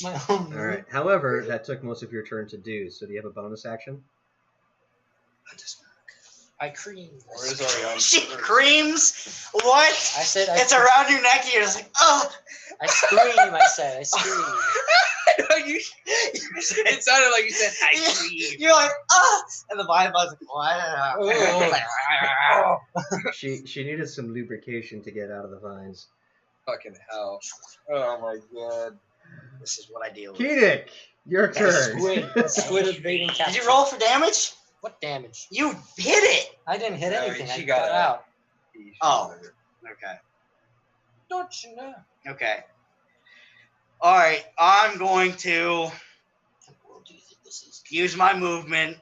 My own. All right. However, that took most of your turn to do, so do you have a bonus action? I cream. Or is already on. She creams? What? I said It's around your neck and you're just like, oh. I scream, I said. I scream. No, it sounded like you said, I cream. You're like, oh. And the vine bug's like, what? She needed some lubrication to get out of the vines. Fucking hell. Oh my god. This is what I deal with. Koenig, your turn. Squid evading capture. Did you roll for damage? What damage? You hit it. I didn't hit anything. She I got got it. out. Oh. Okay. Don't you know? Okay. All right. I'm going to use my movement.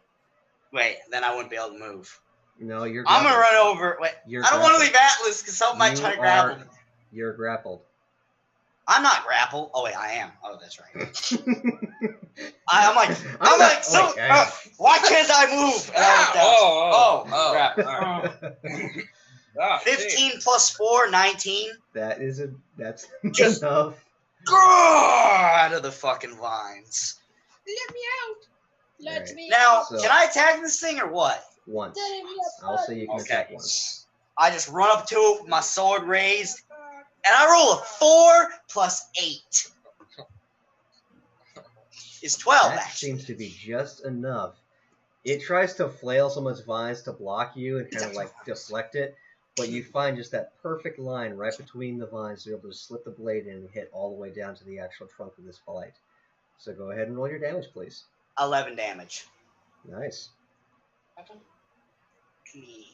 Wait, then I wouldn't be able to move. No, you're I'm grappled. going to run over. Wait. You're I don't want to grappled. leave Atlas because someone might try to grapple me. You're grappled. I'm not grappled. Oh, wait, I am. Oh, that's right. I'm like, why can't I move? And I was down. Crap. All right. 15 plus 4, 19. That's Just- enough. Out of the fucking vines. Let me out. Let Alright. me Now, So- can I attack this thing or what? Once. Let me I'll say you can Okay. attack once. I just run up to it with my sword raised, and I roll a 4 plus 8. It's 12, That actually. seems to be just enough. It tries to flail some of its vines to block you and kind of like deflect it, but you find just that perfect line right between the vines to be able to slip the blade in and hit all the way down to the actual trunk of this blight. So go ahead and roll your damage, please. 11 damage. Nice. Please.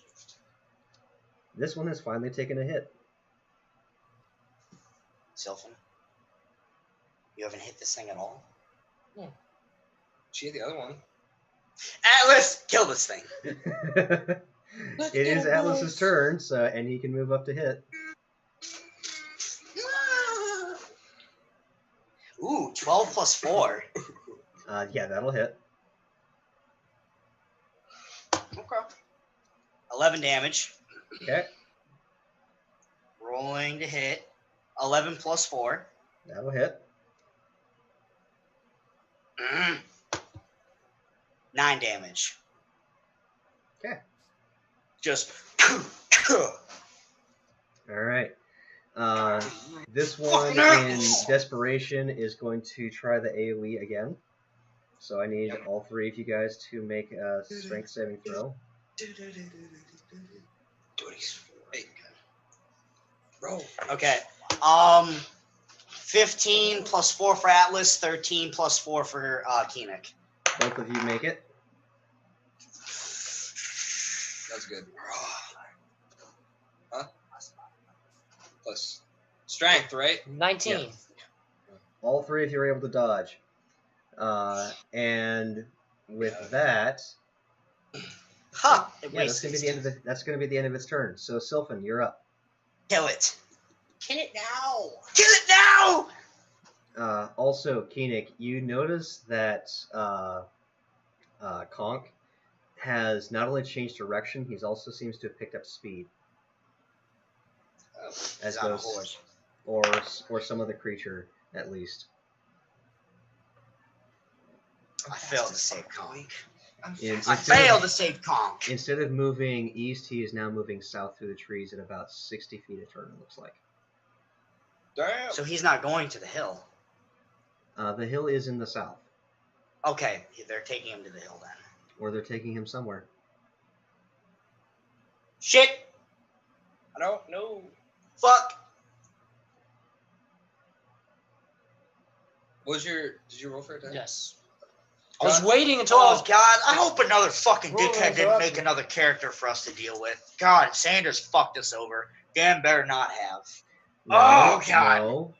This one has finally taken a hit. Sylphan, you haven't hit this thing at all? She hit the other one. Atlas, kill this thing. It is Atlas's turn, so and he can move up to hit. Ooh, 12 plus 4. Yeah, that'll hit. Okay. 11 damage. Okay, Rolling to hit. 11 plus 4. that'll hit. 9 damage. Okay. Just. All right. This one in desperation is going to try the AoE again. So I need all three of you guys to make a strength saving throw. Roll. Okay. 15 plus 4 for Atlas, 13 plus 4 for Keenick. Both of you make it. That's good. Huh? Plus strength, right? 19. Yeah. All three of you are able to dodge. And with that, Ha! yeah, that's gonna be the end of the. That's gonna be the end of its turn. So Sylphan, you're up. Kill it. Kill it now. Kill it now. Also, Keenick, you notice that Conk has not only changed direction, he also seems to have picked up speed. As on a does, horse. or some other creature at least. I failed to save Conk. I Instead failed of, to save Conk. instead of moving east, he is now moving south through the trees at about 60 feet a turn, it looks like. Damn. So he's not going to the hill. The hill is in the south. Okay, they're taking him to the hill then. Or they're taking him somewhere. Shit! I don't know. Fuck! Did you roll for attack? Yes. I was waiting until I Oh was. God! I hope another fucking Rolling dickhead didn't up. make another character for us to deal with. God, Sanders fucked us over. Dan better not have. Oh, God. No.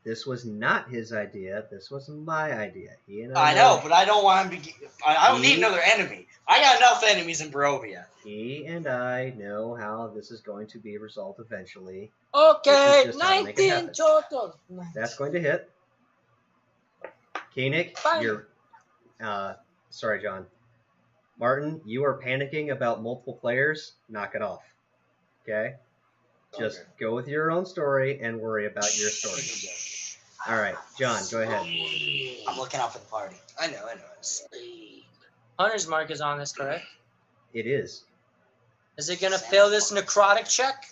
This was not his idea. This was my idea. He and I know, but I don't want him to. I don't need another enemy. I got enough enemies in Barovia. He and I know how this is going to be resolved eventually. Okay, This is just how to make it 19 happen. total. That's going to hit. Koenig, Fine. you're... sorry, John. Martin, you are panicking about multiple players. Knock it off. Okay? Just go with your own story and worry about your story. All right, John, go ahead. I'm looking out for the party. I know. Hunter's mark is on this, correct? It is. Is it going to fail this necrotic check?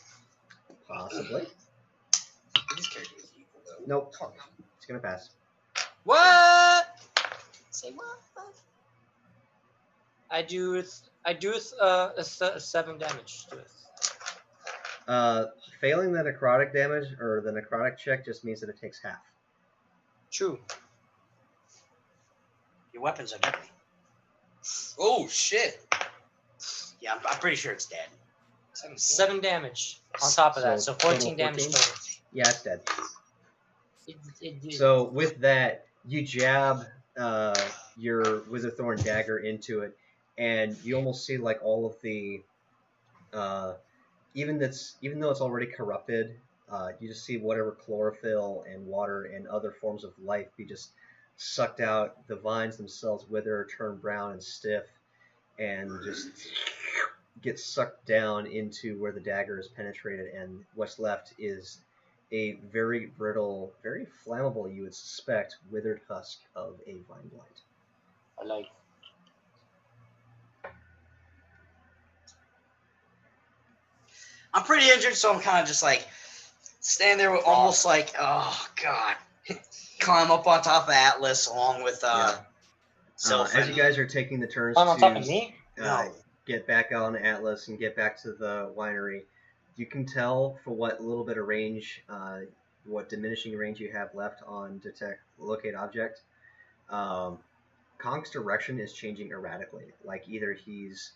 Possibly. This character is evil, though. Nope. It's going to pass. What? Say what? I do 7 damage to it. Failing the necrotic damage, or the necrotic check, just means that it takes half. True. Your weapons are deadly. Oh shit! Yeah, I'm pretty sure it's dead. 7 damage on top of that, so 14 total damage 14? total. Yeah, it's dead. It So with that, you jab your Witherthorn dagger into it, and you almost see like all of the, even though it's already corrupted, you just see whatever chlorophyll and water and other forms of life be just sucked out. The vines themselves wither, turn brown and stiff, and just get sucked down into where the dagger is penetrated, and what's left is a very brittle, very flammable, you would suspect, withered husk of a vine blight. I like. I'm pretty injured, so I'm kind of just like stand there with almost like, oh God, climb up on top of Atlas along with Sylphan. As you guys are taking the turns I'm on top to of me? No. get back on Atlas and get back to the winery, you can tell for what little bit of range, what diminishing range you have left on detect locate object. Konk's direction is changing erratically. Like either he's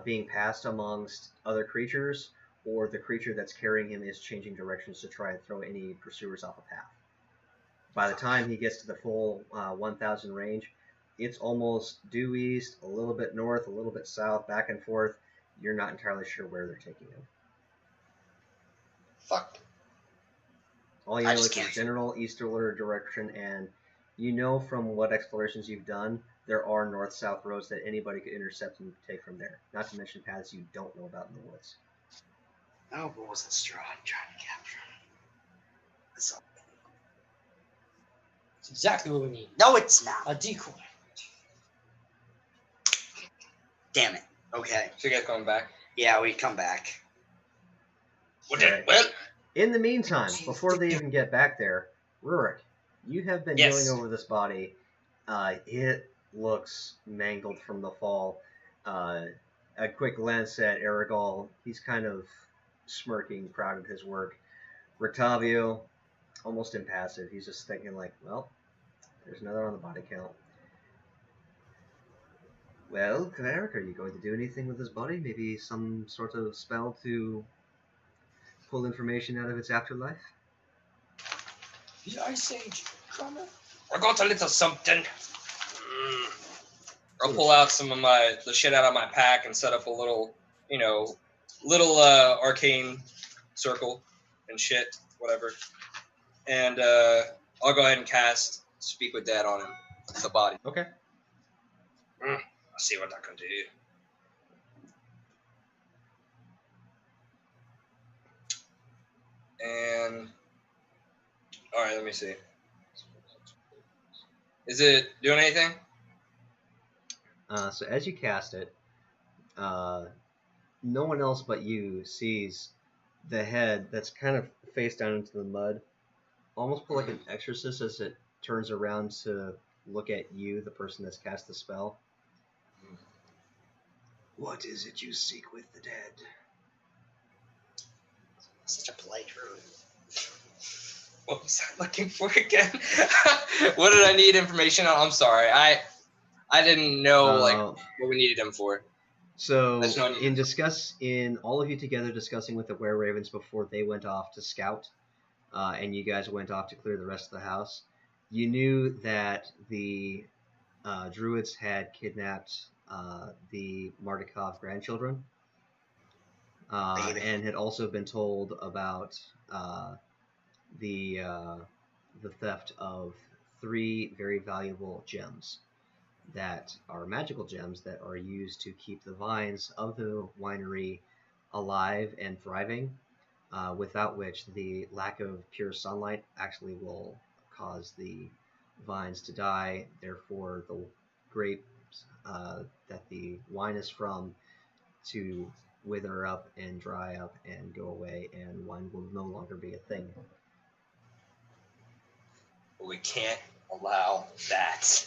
being passed amongst other creatures, or the creature that's carrying him is changing directions to try and throw any pursuers off a path. By the time he gets to the full 1,000 range, it's almost due east, a little bit north, a little bit south, back and forth. You're not entirely sure where they're taking him. Fuck. All you know is the general easterly direction, and you know from what explorations you've done, there are north-south roads that anybody could intercept and take from there. Not to mention paths you don't know about in the woods. Oh, what was the straw I'm trying to capture? It's exactly what we need. No, it's not. A decoy. Damn it. Okay. So you guys coming back? Yeah, we come back. Well, in the meantime, before they even get back there, Rurik, you have been going over this body. It looks mangled from the fall. A quick glance at Aragol. He's kind of smirking, proud of his work. Rictavio, almost impassive. He's just thinking like, well, there's another on the body count. Well, Cleric, are you going to do anything with this body? Maybe some sort of spell to pull information out of its afterlife? The Ice Age. Drummer. I got a little something. I'll pull out some of the shit out of my pack and set up a little, arcane circle and shit, whatever. And I'll go ahead and cast Speak with Dead on him, the body. Okay. I'll see what I can do. And all right, let me see. Is it doing anything? So as you cast it, no one else but you sees the head that's kind of face down into the mud, almost put like an exorcist as it turns around to look at you, the person that's cast the spell. What is it you seek with the dead? Such a polite room. What was I looking for again? What did I need information on? I'm sorry. I didn't know what we needed him for. So in all of you together discussing with the were-ravens before they went off to scout, and you guys went off to clear the rest of the house, you knew that the druids had kidnapped the Mardukov grandchildren, and had also been told about the theft of 3 very valuable gems that are magical gems that are used to keep the vines of the winery alive and thriving, without which the lack of pure sunlight actually will cause the vines to die. Therefore, the grapes that the wine is from to wither up and dry up and go away, and wine will no longer be a thing. We can't allow that.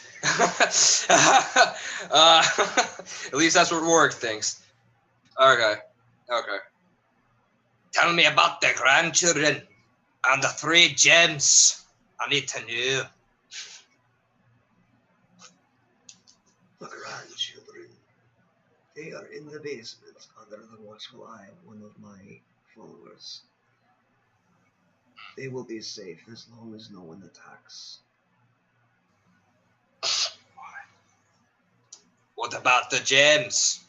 At least that's what Rourke thinks. Okay. Tell me about the grandchildren and the 3 gems. I need to know. The grandchildren. They are in the basement under the watchful eye of one of my followers. They will be safe as long as no one attacks. What about the gems?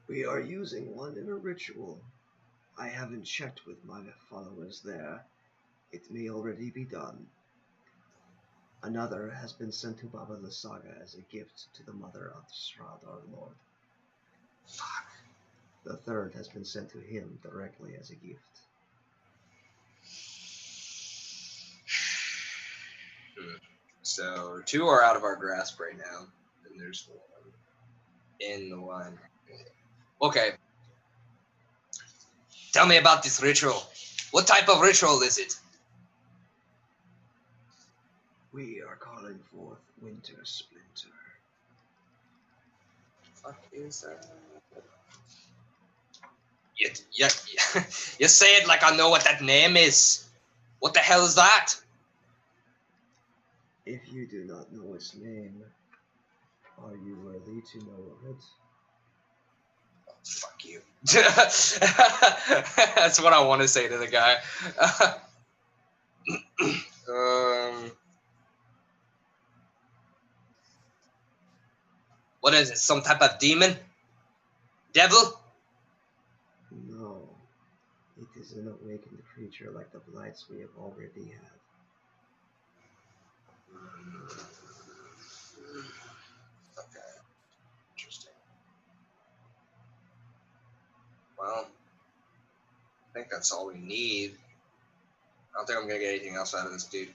We are using one in a ritual. I haven't checked with my followers there. It may already be done. Another has been sent to Baba Lysaga as a gift to the mother of Strahd, our lord. Fuck. The third has been sent to him directly as a gift. So 2 are out of our grasp right now, and there's 1 in the line. Okay. Tell me about this ritual. What type of ritual is it? We are calling forth Winter Splinter. Fuck is that? You say it like I know what that name is. What the hell is that? If you do not know its name, are you worthy to know of it? Oh, fuck you. That's what I want to say to the guy. What is it? Some type of demon? Devil? No. It is an awakened creature like the blights we have already had. Okay. Interesting. Well, I think that's all we need. I don't think I'm gonna get anything else out of this dude.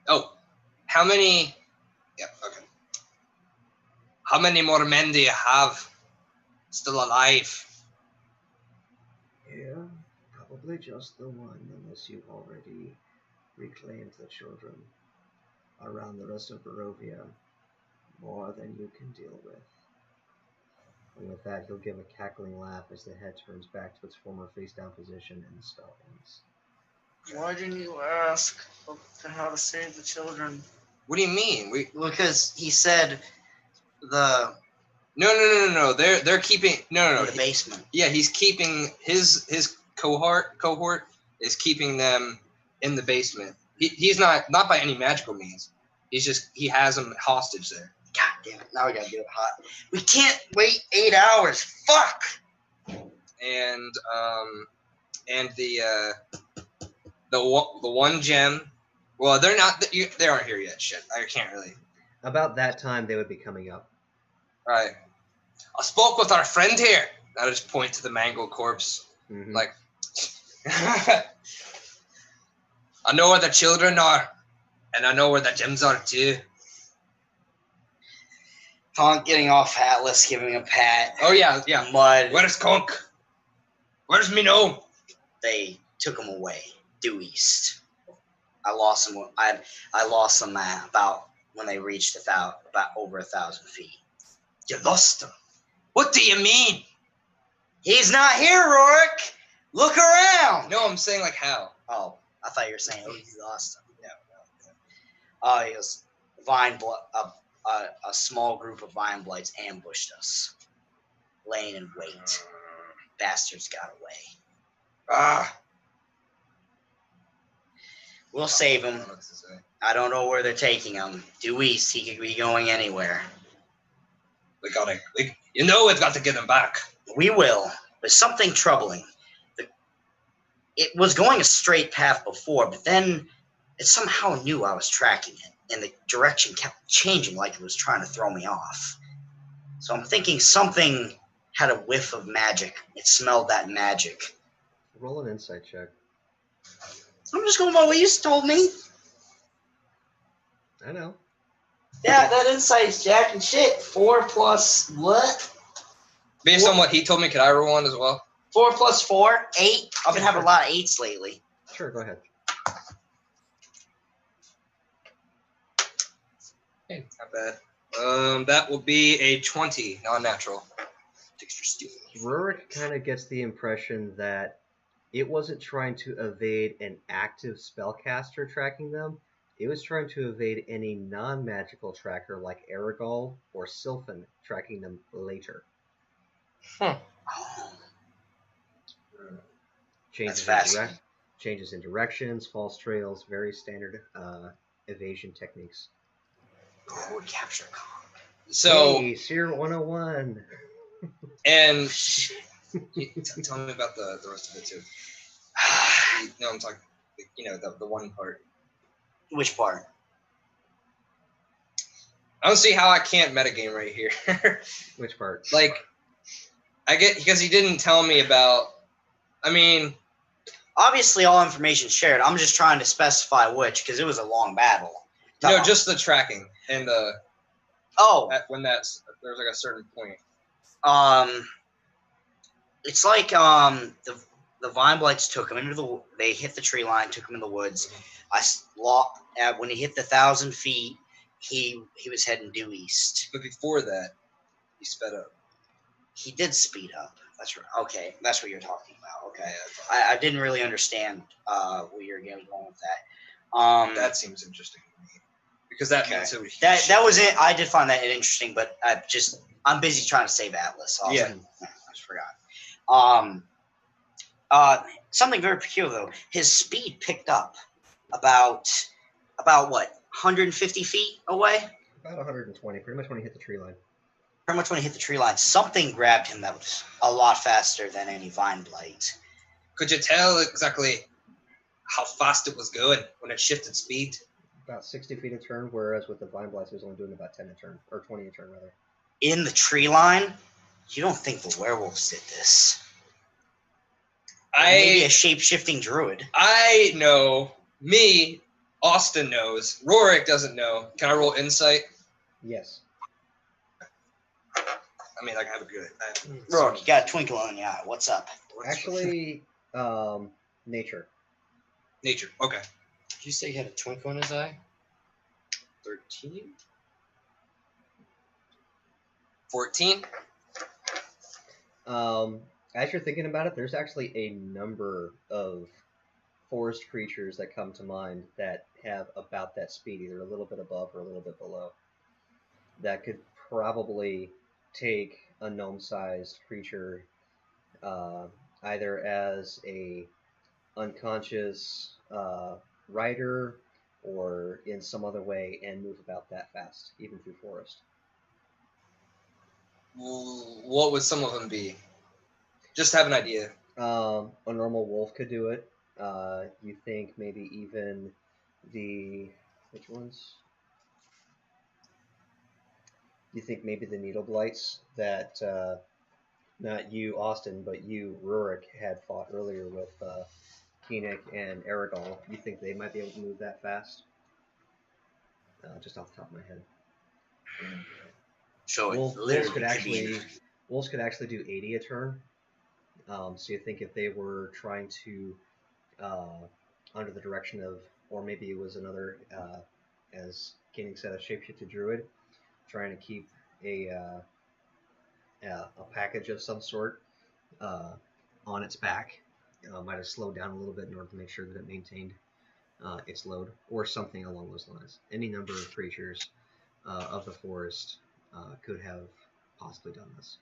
Oh, how many? Yep. Okay. How many more men do you have still alive? Yeah, probably just the one, unless you've already reclaimed the children. Around the rest of Barovia, more than you can deal with. And with that, he'll give a cackling laugh as the head turns back to its former face-down position and the spell ends. Why didn't you ask how to save the children? What do you mean? Because he said the No. They're keeping the basement. Yeah, he's keeping his cohort is keeping them in the basement. He's not by any magical means. He has them hostage there. God damn it! Now we gotta do it hot. We can't wait 8 hours. Fuck. And the one gem. Well, they're not. They aren't here yet. Shit, I can't really. About that time, they would be coming up. All right. I spoke with our friend here. I just point to the mangled corpse. Mm-hmm. Like, I know where the children are, and I know where the gems are too. Conk getting off Atlas, giving a pat. Oh yeah. Mud. Where's Conk? Where's me know? They took him away, due east. I lost him. I lost him about when they reached about over 1,000 feet. You lost him. What do you mean? He's not here, Rorik. Look around. No, I'm saying like how. Oh, I thought you were saying he lost him. No. He was a small group of vine blights ambushed us, laying in wait. Bastards got away. We'll save him. I don't know where they're taking him. Due east. He could be going anywhere. We've got to get him back. We will. There's something troubling. It was going a straight path before, but then it somehow knew I was tracking it, and the direction kept changing like it was trying to throw me off. So I'm thinking something had a whiff of magic. It smelled that magic. Roll an insight check. I'm just going by what you told me. I know. Yeah, that insight's jack and shit. 4 plus what? Based on what he told me, could I roll one as well? 4 plus 4, 8. I've been having a lot of 8s lately. Sure, go ahead. Hey, not bad. That will be a 20, non-natural. Rurik kind of gets the impression that it wasn't trying to evade an active spellcaster tracking them. It was trying to evade any non-magical tracker like Aragol or Sylphan tracking them later. Changes in directions, false trails, very standard evasion techniques. Oh, capture Kong. So, hey, Seer 101. And tell me about the rest of it too. No, I'm talking, the one part. Which part? I don't see how I can't metagame right here. Which part? Like, I get, because he didn't tell me about, obviously all information shared. I'm just trying to specify which, because it was a long battle. No, just the tracking and the. Oh. When there's like a certain point. It's like the vine blights took him they hit the tree line, took him in the woods. When he hit the 1,000 feet, he was heading due east. But before that, he sped up. He did speed up. That's right. Okay, that's what you're talking about. Okay, I didn't really understand what you're going with that. That seems interesting to me because that means it was that was it. I did find that interesting, but I'm busy trying to save Atlas. Also. Yeah, I just forgot. Something very peculiar though. His speed picked up about what, 150 feet away? About 120, pretty much when he hit the tree line. Something grabbed him that was a lot faster than any vine blight. Could you tell exactly how fast it was going when it shifted speed? About 60 feet a turn, whereas with the Vine Blast, it was only doing about 10 a turn, or 20 a turn, rather. In the tree line, you don't think the werewolves did this? Or maybe a shape-shifting druid. I know. Me, Austin knows. Rorik doesn't know. Can I roll insight? Yes. I mean, like, I have a good. Rorik, you got a twinkle in your eye. What's up? Actually, nature. Nature. Okay. Did you say he had a twinkle in his eye? 13. 14. As you're thinking about it, there's actually a number of forest creatures that come to mind that have about that speed, either a little bit above or a little bit below. That could probably take a gnome-sized creature either as a unconscious rider or in some other way and move about that fast, even through forest. What would some of them be? Just have an idea. A normal wolf could do it. You think maybe even which ones? You think maybe the needle blights that not you, Austin, but you, Rurik, had fought earlier with Keenick and Aragol. You think they might be able to move that fast? Just off the top of my head. So wolves could actually do 80 a turn. So you think if they were trying to, under the direction of, or maybe it was another, as Keenick said, a shapeshifted druid, trying to keep a package of some sort on its back, might have slowed down a little bit in order to make sure that it maintained its load, or something along those lines. Any number of creatures of the forest could have possibly done this.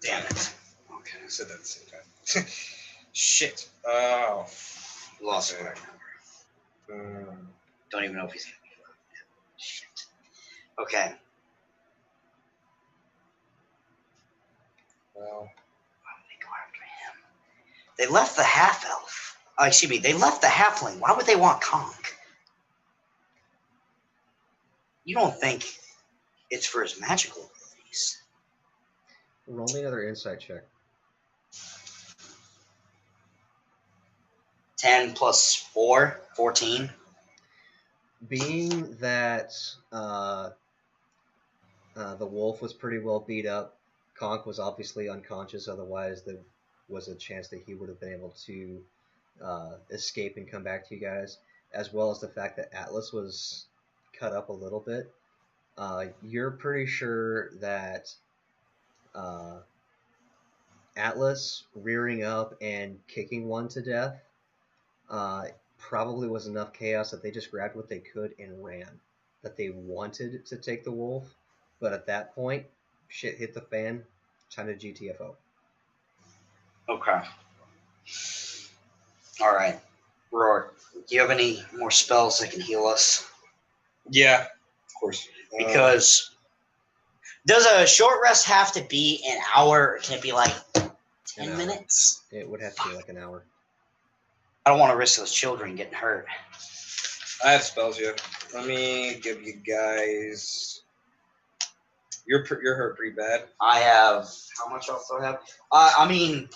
Damn it. Okay, I said that at the same time. Shit. Oh. Lost a card number. Don't even know if he's going to be left. Shit. Okay. Well. Why would they go after him? They left the half-elf. Excuse me, they left the halfling. Why would they want Conk? You don't think it's for his magical abilities? Roll me another insight check. 10 plus 4, 14. Being that the wolf was pretty well beat up, Conk was obviously unconscious, otherwise there was a chance that he would have been able to escape and come back to you guys, as well as the fact that Atlas was cut up a little bit. You're pretty sure that Atlas rearing up and kicking one to death probably was enough chaos that they just grabbed what they could and ran. That they wanted to take the wolf, but at that point, shit hit the fan, time to GTFO. Okay. All right. Roar, do you have any more spells that can heal us? Yeah, of course. Because does a short rest have to be an hour, or can it be like 10 minutes? It would have to be like an hour. I don't want to risk those children getting hurt. I have spells here. Let me give you guys. You're hurt pretty bad. I have. How much else do I have? I mean,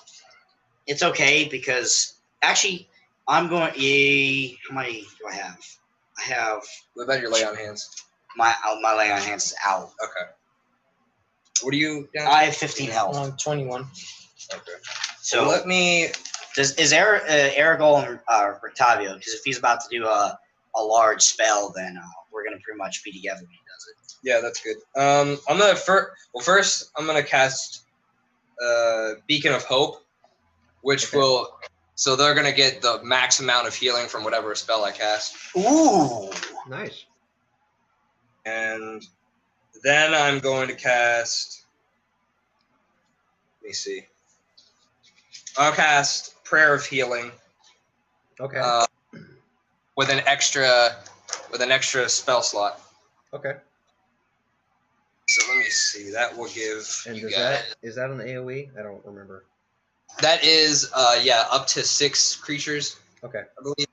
it's okay because actually, I'm going. How many do I have? I have. What about your lay on hands? My lay on hands is out. Okay. What are you down to? I have 15 health. 21. Okay. So let me. Is Aragol and Octavio? Because if he's about to do a large spell, then we're gonna pretty much be together when he does it. Yeah, that's good. I'm gonna first I'm gonna cast Beacon of Hope, which will. So they're gonna get the max amount of healing from whatever spell I cast. Ooh, nice. And then I'm going to cast. Let me see. I'll cast Prayer of Healing. Okay. With an extra spell slot. Okay. So let me see. That will give. And you is that an AOE? I don't remember. That is, yeah, up to 6 creatures, Okay. I believe.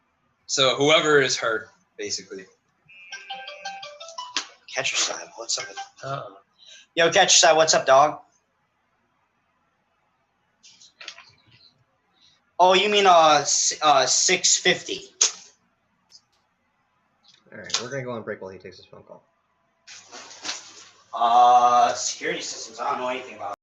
So whoever is hurt, basically. Catcher side, what's up? Uh-oh. Yo, catcher side, what's up, dog? Oh, you mean 650? All right, we're gonna go on break while he takes his phone call. Security systems. I don't know anything about.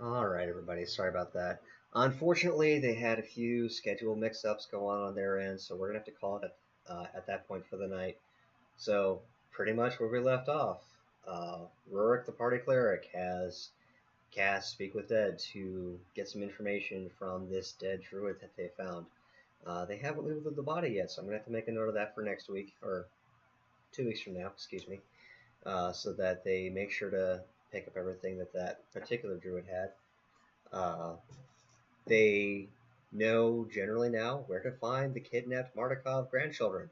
All right, everybody. Sorry about that. Unfortunately, they had a few schedule mix-ups go on their end, so we're gonna have to call it at that point for the night. So pretty much where we left off, Rurik, the party cleric, has cast Speak with Dead to get some information from this dead druid that they found. They haven't looted the body yet, so I'm gonna have to make a note of that for next week, or 2 weeks from now, excuse me, so that they make sure to pick up everything that that particular druid had. They know generally now where to find the kidnapped Mardukov grandchildren.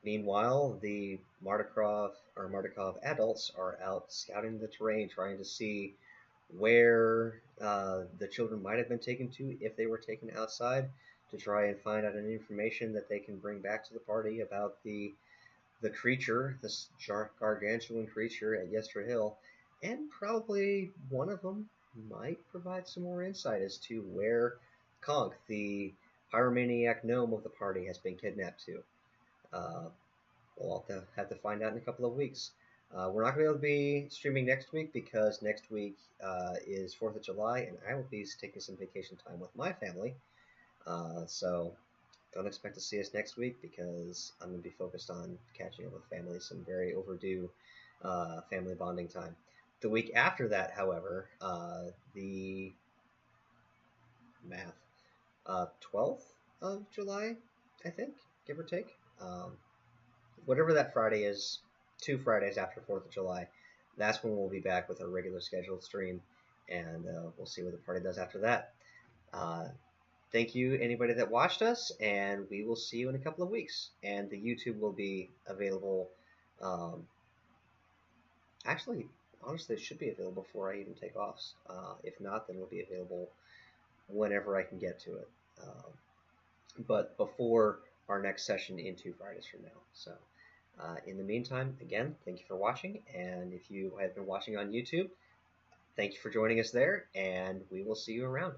Meanwhile, the Mardukov adults are out scouting the terrain, trying to see where the children might have been taken to if they were taken outside, to try and find out any information that they can bring back to the party about the creature, this gargantuan creature at Yester Hill, and probably one of them might provide some more insight as to where Conk, the pyromaniac gnome of the party, has been kidnapped to. We'll have to find out in a couple of weeks. We're not going to be able to be streaming next week because next week is 4th of July, and I will be taking some vacation time with my family. So don't expect to see us next week because I'm going to be focused on catching up with family, some very overdue family bonding time. The week after that, however, the 12th of July, I think, give or take. Whatever that Friday is, 2 Fridays after 4th of July, that's when we'll be back with our regular scheduled stream, and we'll see what the party does after that. Thank you, anybody that watched us, and we will see you in a couple of weeks. And the YouTube will be available. Actually, honestly, it should be available before I even take off. If not, then it'll be available whenever I can get to it. But before our next session in 2 Fridays from now. So, in the meantime, again, thank you for watching. And if you have been watching on YouTube, thank you for joining us there, and we will see you around.